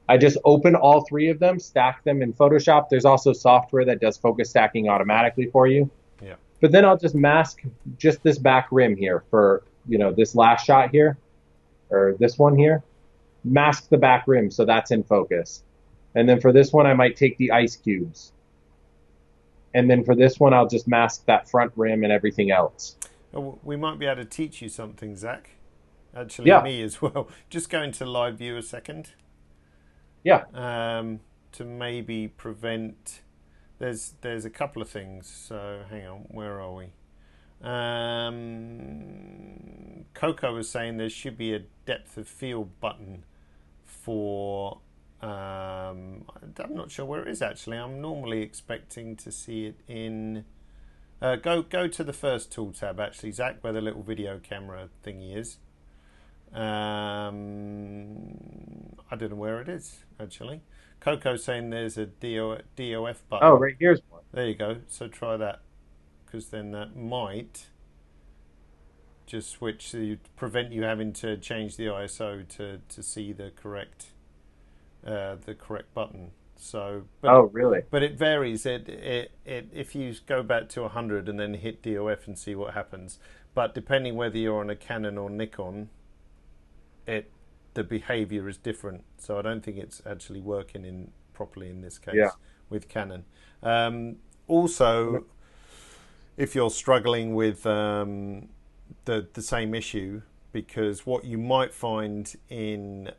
I just open all three of them, stack them in Photoshop. There's also software that does focus stacking automatically for you. Yeah. But then I'll just mask just this back rim here for, this last shot here, or this one here. Mask the back rim so that's in focus. And then for this one, I might take the ice cubes. And then for this one, I'll just mask that front rim and everything else. We might be able to teach you something, Zach. Actually, yeah. Me as well. Just go into live view a second. Yeah. To maybe prevent... There's a couple of things. So hang on, where are we? Coco was saying there should be a depth of field button for... I'm not sure where it is actually. I'm normally expecting to see it in... Go to the first tool tab actually, Zach, where the little video camera thingy is. I don't know where it is actually. Coco's saying there's a DOF button. Oh, right here's one. There you go. So try that, because then that might just switch to prevent you having to change the ISO to see the correct button. So, oh really? But it varies. It if you go back to 100 and then hit DOF and see what happens. But depending whether you're on a Canon or Nikon, the behavior is different. So I don't think it's actually working properly in this case with Canon. Also, if you're struggling with the same issue, because what you might find in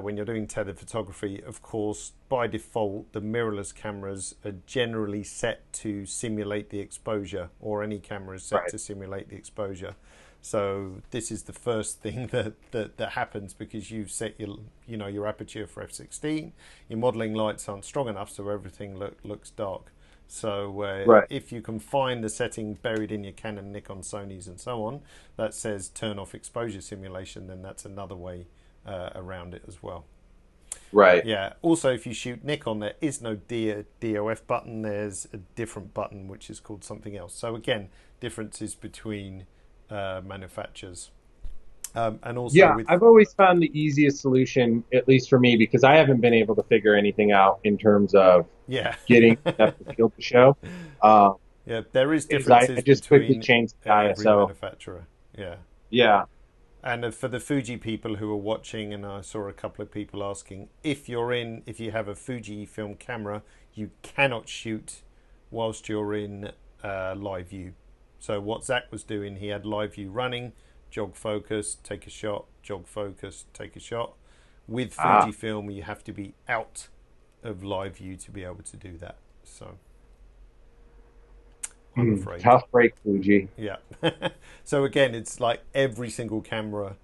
when you're doing tethered photography, of course, by default, the mirrorless cameras are generally set to simulate the exposure, or any camera is set to simulate the exposure. So this is the first thing that happens, because you've set your aperture for f16. Your modeling lights aren't strong enough, so everything looks dark. So if you can find the setting buried in your Canon, Nikon, Sonys, and so on that says turn off exposure simulation, then that's another way around it as well. Right. Yeah. Also, if you shoot Nikon, there is no DOF button. There's a different button which is called something else. So again, differences between manufacturers. And also, I've always found the easiest solution, at least for me, because I haven't been able to figure anything out in terms of getting depth of field to show. There is differences. I just quickly changed the ISO. Manufacturer. Yeah. Yeah. And for the Fuji people who are watching, and I saw a couple of people asking, if you have a Fujifilm camera, you cannot shoot whilst you're in live view. So what Zach was doing, he had live view running, jog focus, take a shot, jog focus, take a shot. With Fujifilm, you have to be out of live view to be able to do that. So I'm afraid. Tough break, Fuji. Yeah. So again, it's like every single camera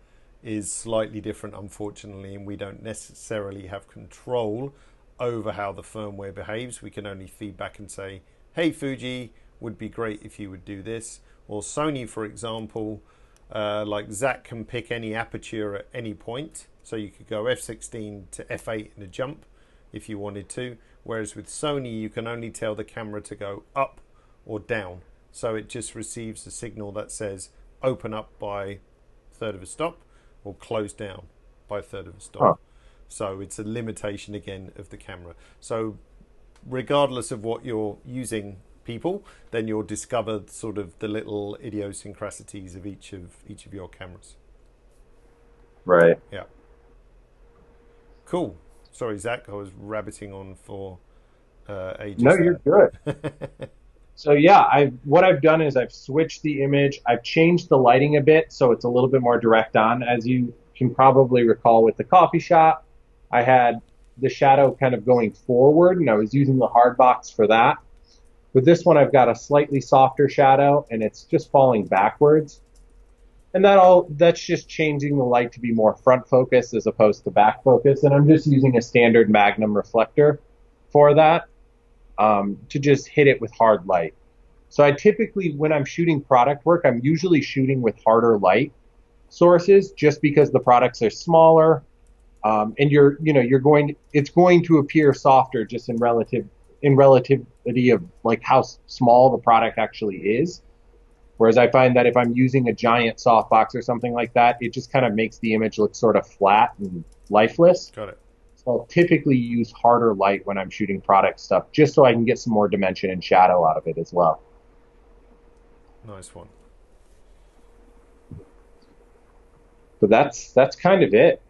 is slightly different, unfortunately, and we don't necessarily have control over how the firmware behaves. We can only feed back and say, hey, Fuji, would be great if you would do this. Or Sony, for example, like Zach can pick any aperture at any point. So you could go f16 to f8 in a jump if you wanted to. Whereas with Sony, you can only tell the camera to go up or down. So it just receives a signal that says open up by a third of a stop or close down by a third of a stop. Huh. So it's a limitation again of the camera. So regardless of what you're using, people, then you'll discover sort of the little idiosyncrasies of each of your cameras. Right. Yeah. Cool. Sorry, Zach, I was rabbiting on for ages. No, you're good. So yeah, what I've done is I've switched the image. I've changed the lighting a bit so it's a little bit more direct on. As you can probably recall with the coffee shop, I had the shadow kind of going forward, and I was using the hard box for that. With this one, I've got a slightly softer shadow, and it's just falling backwards. And that's just changing the light to be more front focus as opposed to back focus. And I'm just using a standard Magnum reflector for that. To just hit it with hard light. So I typically, when I'm shooting product work, I'm usually shooting with harder light sources just because the products are smaller, and it's going to appear softer just in relativity of like how small the product actually is. Whereas I find that if I'm using a giant softbox or something like that, it just kind of makes the image look sort of flat and lifeless. Got it. So I'll typically use harder light when I'm shooting product stuff, just so I can get some more dimension and shadow out of it as well. Nice one. So that's kind of it.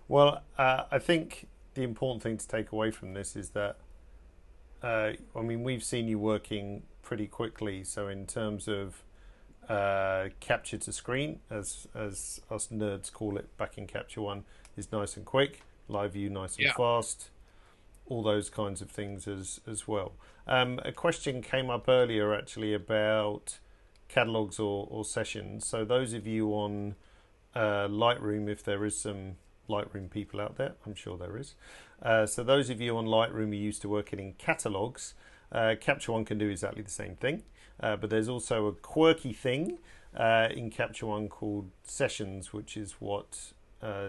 Well, I think the important thing to take away from this is that, we've seen you working pretty quickly. So in terms of capture to screen, as us nerds call it back in Capture One, is nice and quick, live view nice and fast, all those kinds of things as well. A question came up earlier actually about catalogs or sessions. So those of you on Lightroom, if there is some Lightroom people out there, I'm sure there is. So those of you on Lightroom who used to working in catalogs, Capture One can do exactly the same thing. But there's also a quirky thing in Capture One called sessions, which is what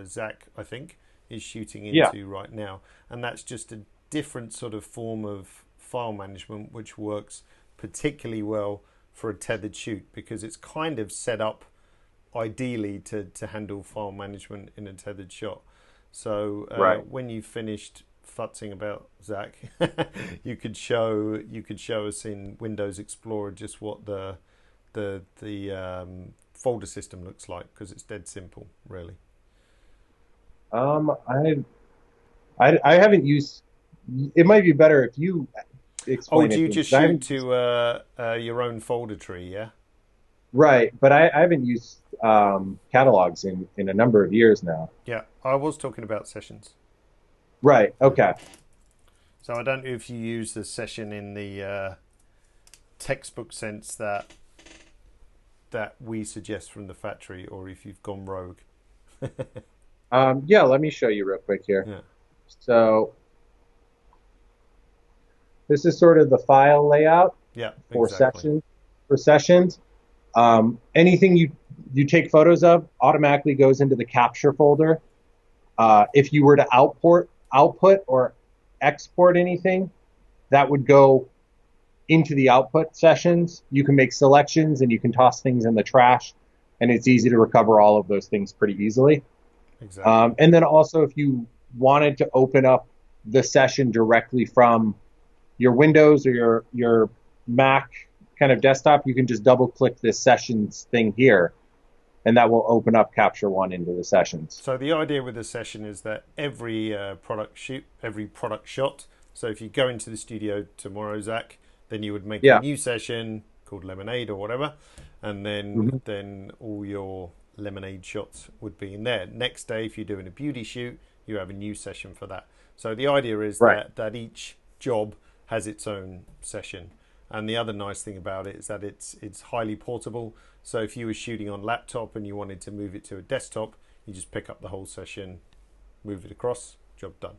Zach, I think, is shooting into right now. And that's just a different sort of form of file management, which works particularly well for a tethered shoot because it's kind of set up ideally to handle file management in a tethered shot. So when you've finished futzing about, Zach, you could show us in Windows Explorer just what the folder system looks like, because it's dead simple, really. I haven't used. It might be better if you explain. Oh, do you just shoot to your own folder tree? Yeah. Right, but I haven't used catalogs in a number of years now. Yeah, I was talking about sessions. Right. Okay. So I don't know if you use the session in the textbook sense that we suggest from the factory, or if you've gone rogue. Yeah, let me show you real quick here. Yeah. So this is sort of the file layout for sessions. Anything you take photos of automatically goes into the capture folder. If you were to output or export anything, that would go into the output sessions. You can make selections and you can toss things in the trash, and it's easy to recover all of those things pretty easily. Exactly. And then also, if you wanted to open up the session directly from your Windows or your Mac kind of desktop, you can just double click this sessions thing here, and that will open up Capture One into the sessions. So the idea with the session is that every product shot. So if you go into the studio tomorrow, Zach, then you would make a Yeah. new session called Lemonade or whatever, and hmm then all your lemonade shots would be in there. Next day, if you're doing a beauty shoot, you have a new session for that. So the idea is Right. that each job has its own session. And the other nice thing about it is that it's highly portable. So if you were shooting on laptop and you wanted to move it to a desktop, you just pick up the whole session, move it across, job done.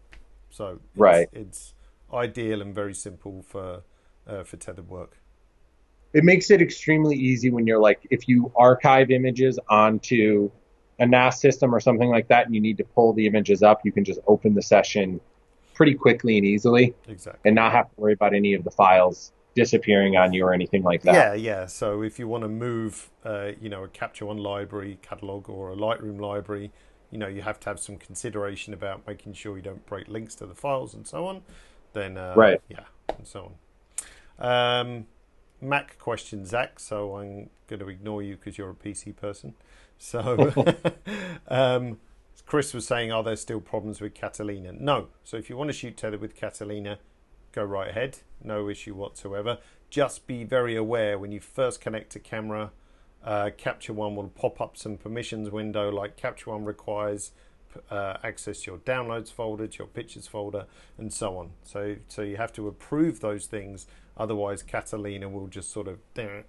So Right. it's ideal and very simple for tethered work. It makes it extremely easy when you're like, if you archive images onto a NAS system or something like that, and you need to pull the images up, you can just open the session pretty quickly and easily Exactly. and not have to worry about any of the files disappearing on you or anything like that. Yeah. So if you want to move, a Capture One library catalog or a Lightroom library, you have to have some consideration about making sure you don't break links to the files and so on. Then, Right. yeah, and so on. Mac question, Zach. So I'm going to ignore you because you're a PC person. So Chris was saying, are there still problems with Catalina? No. So if you want to shoot Tether with Catalina, go right ahead. No issue whatsoever. Just be very aware when you first connect to camera, Capture One will pop up some permissions window, like Capture One requires access to your downloads folder, to your pictures folder, and so on. So you have to approve those things. Otherwise, Catalina will just sort of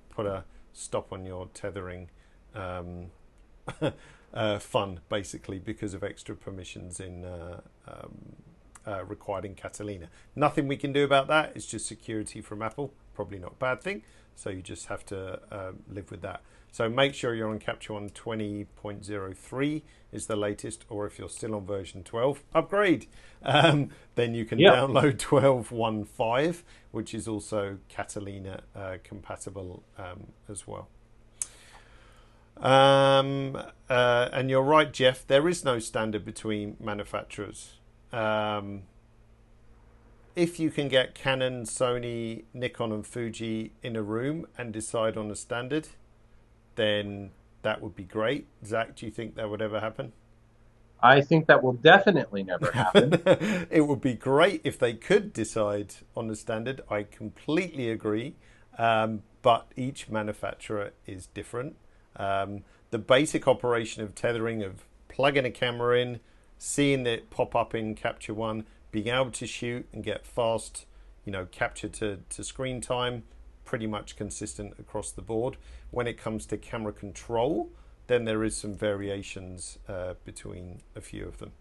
put a stop on your tethering fun, basically, because of extra permissions in required in Catalina. Nothing we can do about that. It's just security from Apple. Probably not a bad thing. So you just have to live with that. So make sure you're on Capture One 20.03 is the latest, or if you're still on version 12, upgrade. Then you can download 12.15, which is also Catalina compatible as well. And you're right, Jeff, there is no standard between manufacturers. If you can get Canon, Sony, Nikon and Fuji in a room and decide on a standard, then that would be great. Zach, do you think that would ever happen? I think that will definitely never happen. It would be great if they could decide on a standard. I completely agree. But each manufacturer is different. The basic operation of tethering, of plugging a camera in, seeing it pop up in Capture One, being able to shoot and get fast, capture to screen time, pretty much consistent across the board. When it comes to camera control, then there is some variations between a few of them.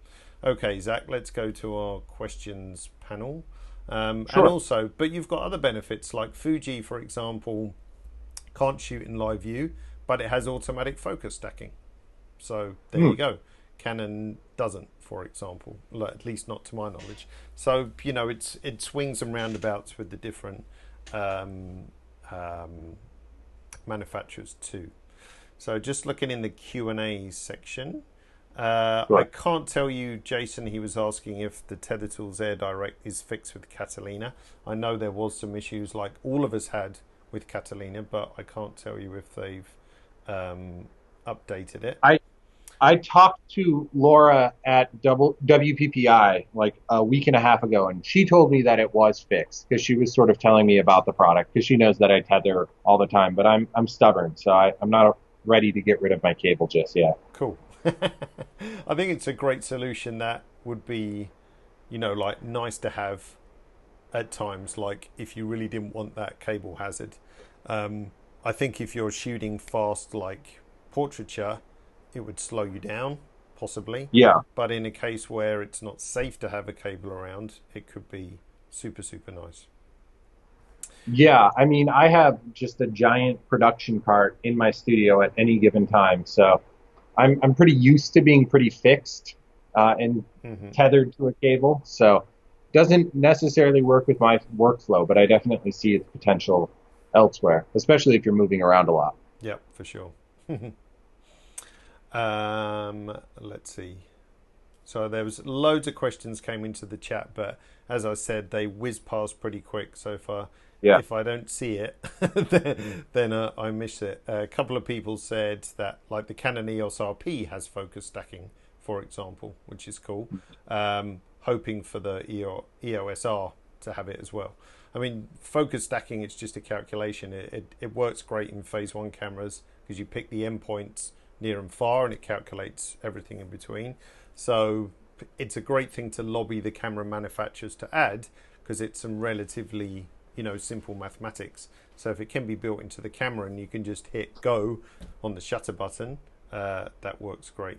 Okay, Zach, let's go to our questions panel. And also, but you've got other benefits, like Fuji, for example, can't shoot in live view, but it has automatic focus stacking. So there you go. Canon doesn't, for example, at least not to my knowledge. So it swings and roundabouts with the different manufacturers too. So just looking in the Q&A section, I can't tell you, Jason, he was asking if the Tether Tools Air Direct is fixed with Catalina. I know there was some issues like all of us had with Catalina, but I can't tell you if they've updated it. I talked to Laura at WPPI like a week and a half ago, and she told me that it was fixed because she was sort of telling me about the product because she knows that I tether all the time. But I'm stubborn, so I'm not ready to get rid of my cable just yet. Cool. I think it's a great solution that would be, like nice to have at times, like if you really didn't want that cable hazard. I think if you're shooting fast, like portraiture, it would slow you down, possibly. Yeah. But in a case where it's not safe to have a cable around, it could be super, super nice. Yeah, I mean, I have just a giant production cart in my studio at any given time, so I'm pretty used to being pretty fixed and tethered to a cable. So doesn't necessarily work with my workflow, but I definitely see its potential elsewhere, especially if you're moving around a lot. Yeah, for sure. Let's see. So there was loads of questions came into the chat, but as I said, they whiz past pretty quick so far. Yeah. if I don't see it, then I miss it. A couple of people said that, like the Canon EOS RP has focus stacking, for example, which is cool. Hoping for the EOS R to have it as well. I mean, focus stacking, it's just a calculation. It works great in phase one cameras because you pick the endpoints near and far and it calculates everything in between. So it's a great thing to lobby the camera manufacturers to add because it's some relatively, simple mathematics. So if it can be built into the camera and you can just hit go on the shutter button, that works great.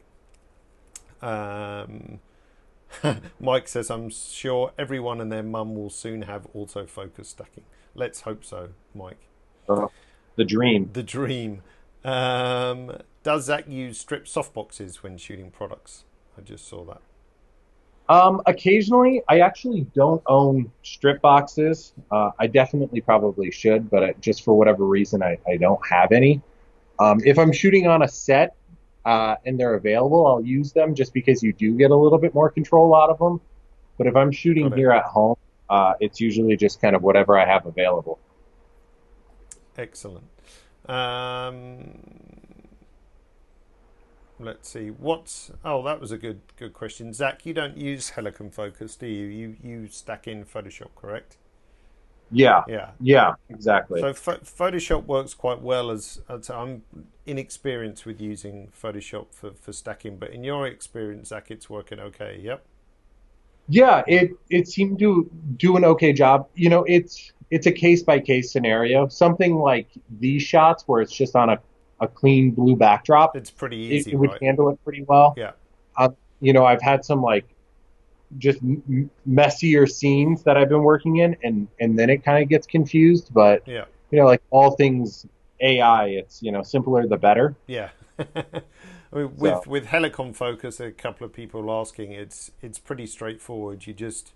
Mike says, I'm sure everyone and their mum will soon have autofocus stacking. Let's hope so, Mike. The dream. The dream. Does Zach use strip softboxes when shooting products? I just saw that. Occasionally, I actually don't own strip boxes. I definitely probably should, but just for whatever reason, I don't have any. If I'm shooting on a set and they're available, I'll use them just because you do get a little bit more control out of them. But if I'm shooting here at home, it's usually just kind of whatever I have available. Excellent. Let's see. That was a good question. Zach, you don't use Helicon Focus, do you? You stack in Photoshop, correct? Yeah, exactly. So Photoshop works quite well as I'm inexperienced with using Photoshop for stacking, but in your experience, Zach, it's working okay. Yep. Yeah, it seemed to do an okay job. It's a case by case scenario. Something like these shots where it's just on a clean blue backdrop. It's pretty easy. It would handle it pretty well. Yeah. I've had some just messier scenes that I've been working in, and then it kind of gets confused. But yeah, like all things AI, it's simpler the better. Yeah. I mean, with Helicon Focus, a couple of people asking, it's pretty straightforward. You just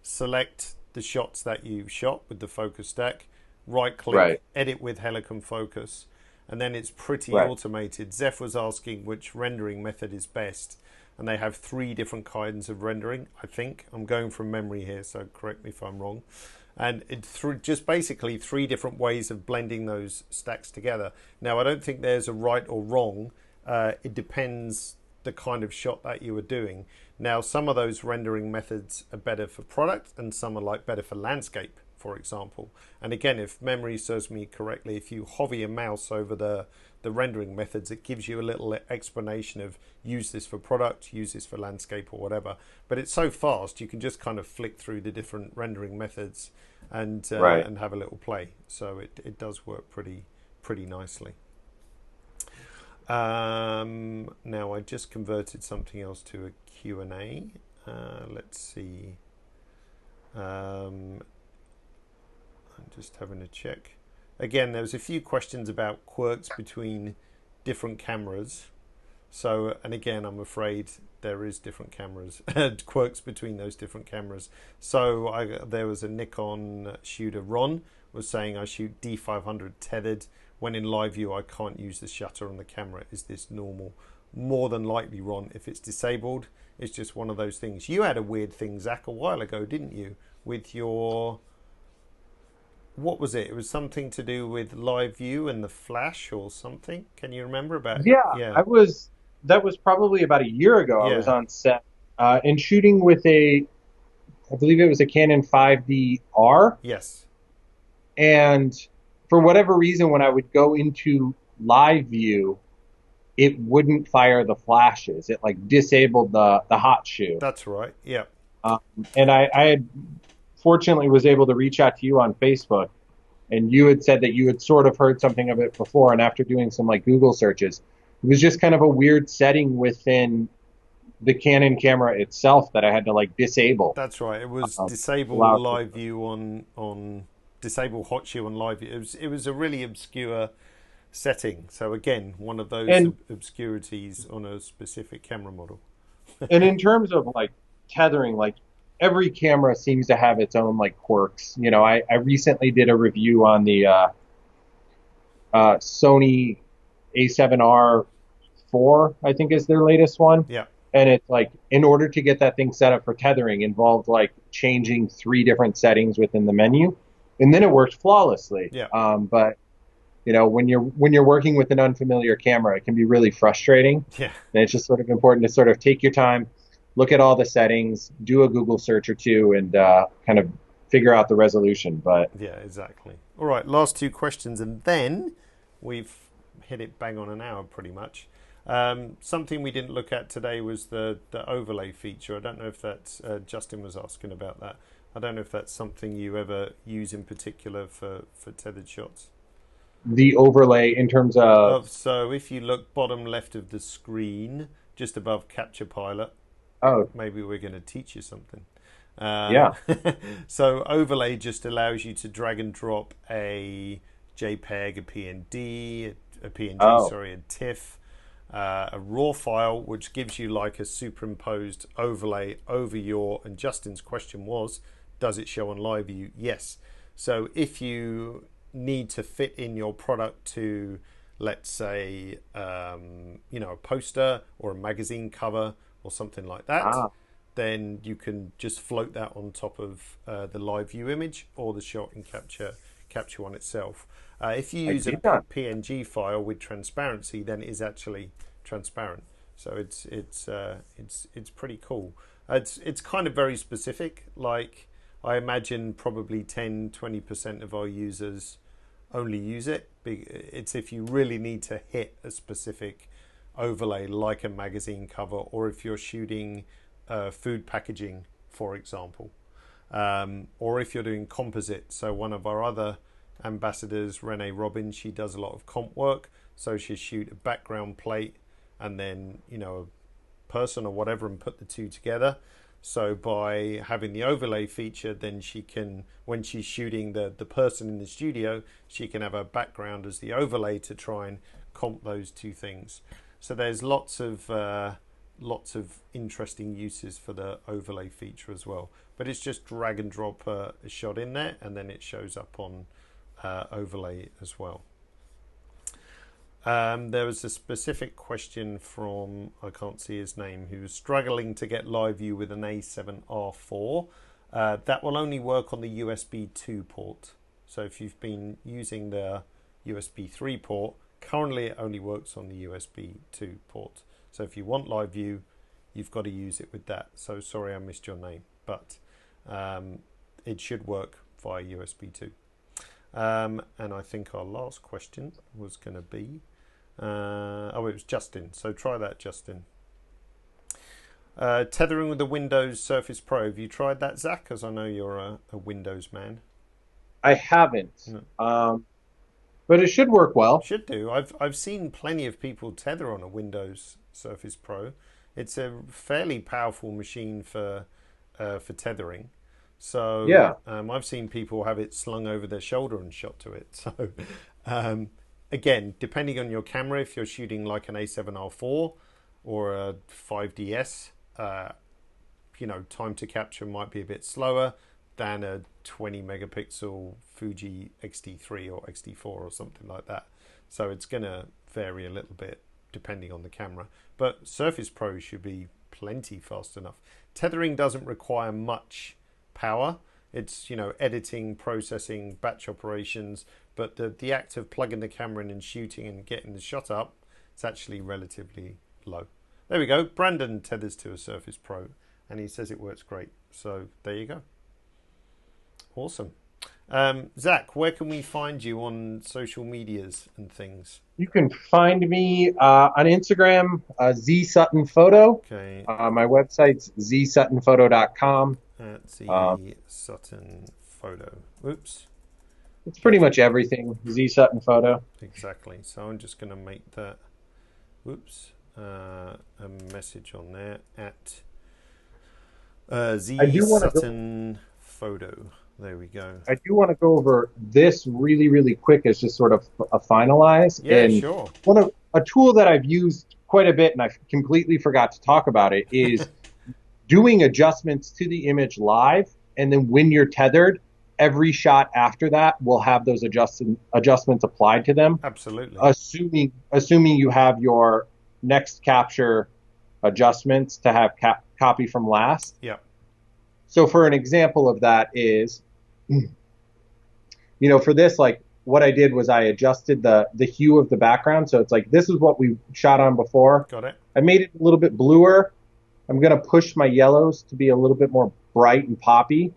select the shots that you shot with the focus stack, right click, edit with Helicon Focus, and then it's pretty automated. Zeph was asking which rendering method is best, and they have 3 different kinds of rendering, I think. I'm going from memory here, so correct me if I'm wrong. And it's just basically 3 different ways of blending those stacks together. Now, I don't think there's a right or wrong. It depends the kind of shot that you are doing. Now, some of those rendering methods are better for product, and some are better for landscape, for example. And again, if memory serves me correctly, if you hover your mouse over the rendering methods, it gives you a little explanation of use this for product, use this for landscape or whatever. But it's so fast, you can just kind of flick through the different rendering methods and have a little play. So it does work pretty nicely. Now I just converted something else to a Q&A. Let's see. I'm just having a check. Again, there was a few questions about quirks between different cameras. So, and again, I'm afraid there is different cameras, quirks between those different cameras. So there was a Nikon shooter, Ron, was saying I shoot D500 tethered. When in live view, I can't use the shutter on the camera. Is this normal? More than likely, Ron, if it's disabled, it's just one of those things. You had a weird thing, Zach, a while ago, didn't you? With your... What was it? It was something to do with live view and the flash or something. Can you remember about it? Yeah. That was probably about a year ago. I was on set and shooting with I believe it was a Canon 5D-R. Yes. And for whatever reason, when I would go into live view, it wouldn't fire the flashes. It disabled the hot shoe. That's right. Yeah. And I had fortunately was able to reach out to you on Facebook, and you had said that you had sort of heard something of it before, and after doing some Google searches, it was just kind of a weird setting within the Canon camera itself that I had to disable. That's right. It was disable live view on disable hot shoe on live view. It was a really obscure setting. So again, one of those obscurities on a specific camera model. And in terms of tethering, every camera seems to have its own quirks. I recently did a review on the Sony A7R4, I think is their latest one. Yeah. And it's in order to get that thing set up for tethering involved changing 3 different settings within the menu. and then it worked flawlessly. Yeah. But when you're working with an unfamiliar camera, it can be really frustrating. Yeah. And it's just sort of important to sort of take your time, look at all the settings, do a Google search or two, and kind of figure out the resolution. But Yeah, exactly. All right, last two questions, and then we've hit it bang on an hour pretty much. Something we didn't look at today was the overlay feature. I don't know if that's Justin was asking about that. I don't know if that's something you ever use in particular for tethered shots. the overlay in terms of, So if you look bottom left of the screen, just above Capture Pilot, oh, maybe we're going to teach you something. yeah. So overlay just allows you to drag and drop a JPEG, a PNG, Oh, sorry, a TIFF, a RAW file, which gives you like a superimposed overlay over your. And Justin's question was, does it show on live view? Yes. So if you need to fit in your product to, let's say, a poster or a magazine cover or something like that, ah, then you can just float that on top of the live view image or the shot and capture one itself. If you I use a see that. PNG file with transparency, then it is actually transparent. So it's pretty cool. It's kind of very specific. Like I imagine probably 10-20% of our users only use it. It's if you really need to hit a specific overlay like a magazine cover, or if you're shooting food packaging, for example, or if you're doing composite. So one of our other ambassadors, Renee Robbins, she does a lot of comp work. So she shoot a background plate and then a person or whatever and put the two together. So by having the overlay feature, then she can, when she's shooting the person in the studio, she can have a background as the overlay to try and comp those two things. So there's lots of interesting uses for the overlay feature as well. But it's just drag and drop a shot in there, and then it shows up on overlay as well. There was a specific question from, I can't see his name, who was struggling to get live view with an A7R4. That will only work on the USB 2 port. So if you've been using the USB 3 port, currently it only works on the USB 2 port. So if you want live view, you've got to use it with that. So sorry I missed your name, but it should work via USB 2. And I think our last question was going to be, it was Justin. So try that, Justin. Tethering with the Windows Surface Pro. Have you tried that, Zach? Because I know you're a Windows man. I haven't. No. But it should work well. Should do. I've seen plenty of people tether on a Windows Surface Pro. It's a fairly powerful machine for tethering. So Yeah. I've seen people have it slung over their shoulder and shot to it. So again, depending on your camera, if you're shooting like an A7R4 or a 5DS, time to capture might be a bit slower than a 20 megapixel Fuji X-T3 or X-T4 or something like that. So it's going to vary a little bit depending on the camera. But Surface Pro should be plenty fast enough. Tethering doesn't require much power. It's editing, processing, batch operations, but the act of plugging the camera in and shooting and getting the shot up, it's actually relatively low. There we go. Brandon tethers to a Surface Pro and he says it works great. So there you go. Awesome. Zach, where can we find you on social medias and things? You can find me on Instagram, Z Sutton Photo. Okay. My website's zsuttonphoto.com. At Z Sutton Photo. Oops. It's pretty much everything, Z Sutton Photo. Exactly. So I'm just going to make that, a message on there at Z Sutton Photo. There we go. I do want to go over this really, really quick as just sort of a finalize. Yeah, and sure. A tool that I've used quite a bit, and I completely forgot to talk about it, is doing adjustments to the image live, and then when you're tethered, every shot after that will have those adjustments applied to them. Absolutely. Assuming you have your next capture adjustments to have copy from last. Yeah. So for an example of that is, For this, like what I did was I adjusted the hue of the background. So it's like, this is what we shot on before. Got it. I made it a little bit bluer. I'm going to push my yellows to be a little bit more bright and poppy.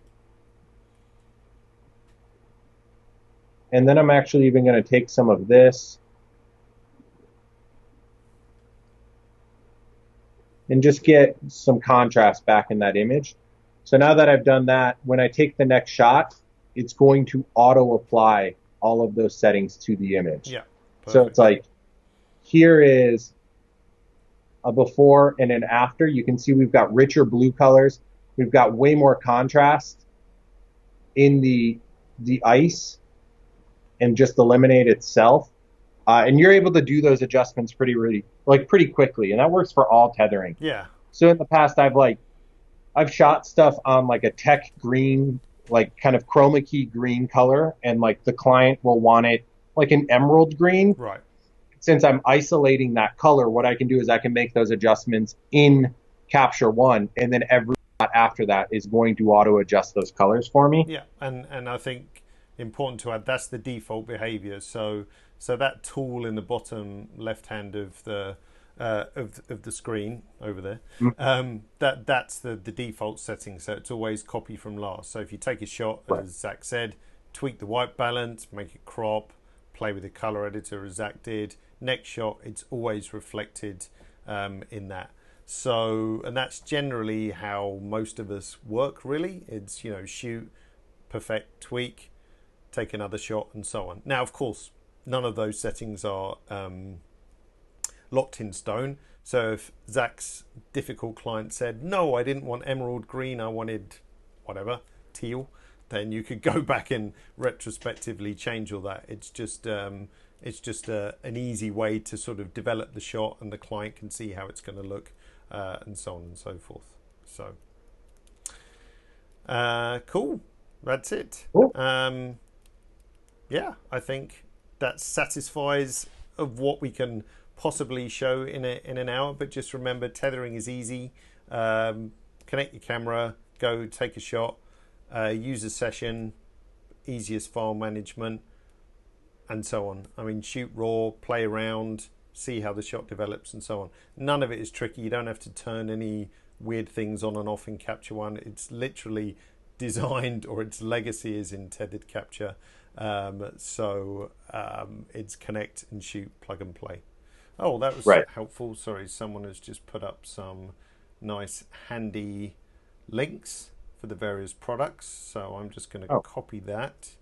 And then I'm actually even going to take some of this and just get some contrast back in that image. So now that I've done that, when I take the next shot, it's going to auto apply all of those settings to the image. Yeah. Perfect. So it's like, here is a before and an after. You can see we've got richer blue colors. We've got way more contrast in the ice and just the lemonade itself. And you're able to do those adjustments pretty quickly. And that works for all tethering. Yeah. So in the past, I've shot stuff on like a tech green, like kind of chroma key green color, and like the client will want it like an emerald green. Right. Since I'm isolating that color, what I can do is I can make those adjustments in Capture One, and then every shot after that is going to auto adjust those colors for me. Yeah, and I think important to add, that's the default behavior. So that tool in the bottom left hand of the screen over there, that's the default setting. So it's always copy from last. So if you take a shot, Right. as Zach said, tweak the white balance, make it crop, play with the color editor as Zach did. Next shot, it's always reflected in that. So, and that's generally how most of us work, really. It's, shoot, perfect, tweak, take another shot, and so on. Now, of course, none of those settings are locked in stone. So if Zach's difficult client said, no, I didn't want emerald green, I wanted whatever, teal, then you could go back and retrospectively change all that. It's just an easy way to sort of develop the shot, and the client can see how it's going to look, and so on and so forth. So cool, that's it. Cool. Yeah, I think that satisfies of what we can possibly show in an hour. But just remember, tethering is easy. Connect your camera, go take a shot, use a session, easiest file management, and so on. I mean, shoot raw, play around, see how the shot develops, and so on. None of it is tricky. You don't have to turn any weird things on and off in Capture One. It's literally designed, or its legacy is in tethered capture. It's connect and shoot, plug and play. Oh, that was Right. helpful. Sorry, someone has just put up some nice handy links for the various products. So I'm just going to copy that,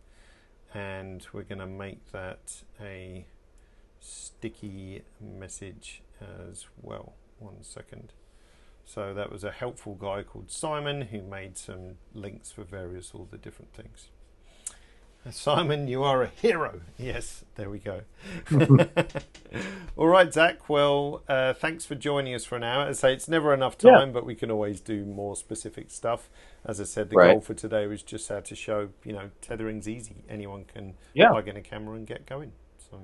and we're going to make that a sticky message as well. 1 second. So that was a helpful guy called Simon who made some links for all the different things. Simon, you are a hero. Yes, there we go. All right, Zach. Well, thanks for joining us for an hour. As I say, it's never enough time, but we can always do more specific stuff. As I said, the goal for today was just how to show, tethering's easy. Anyone can plug in a camera and get going. So,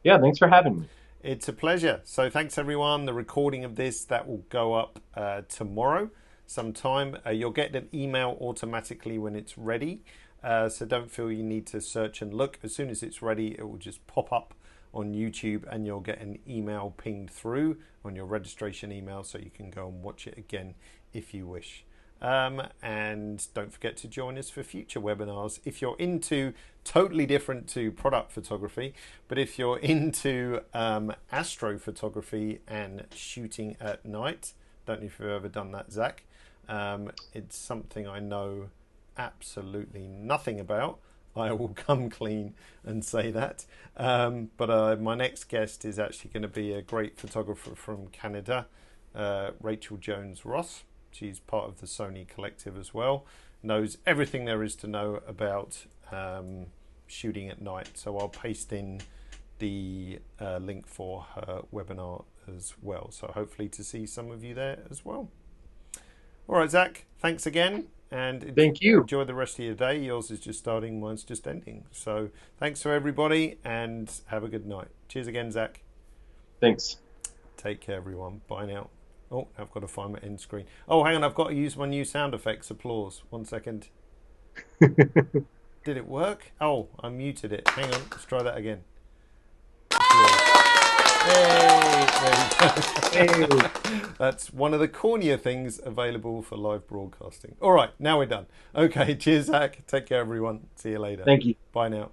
yeah, thanks for having me. It's a pleasure. So thanks, everyone. The recording of this, that will go up tomorrow sometime. You'll get an email automatically when it's ready. So don't feel you need to search and look. As soon as it's ready, it will just pop up on YouTube, and you'll get an email pinged through on your registration email, so you can go and watch it again if you wish. And don't forget to join us for future webinars. If you're into, totally different to product photography, but if you're into astrophotography and shooting at night, don't know if you've ever done that, Zach. It's something I know absolutely nothing about. I will come clean and say that. But my next guest is actually going to be a great photographer from Canada, Rachel Jones-Ross. She's part of the Sony collective as well. Knows everything there is to know about shooting at night. So I'll paste in the link for her webinar as well. So hopefully to see some of you there as well. All right, Zach, thanks again. And thank you. Enjoy the rest of your day. Yours is just starting, mine's just ending. So thanks for everybody, and have a good night. Cheers again, Zach. Thanks. Take care, everyone. Bye now. Oh, I've got to find my end screen. Oh, hang on, I've got to use my new sound effects. Applause. 1 second. Did it work? Oh, I muted it. Hang on, let's try that again. Hey, there we go. That's one of the cornier things available for live broadcasting. All right, now we're done. Okay, cheers, Zach. Take care, everyone. See you later. Thank you. Bye now.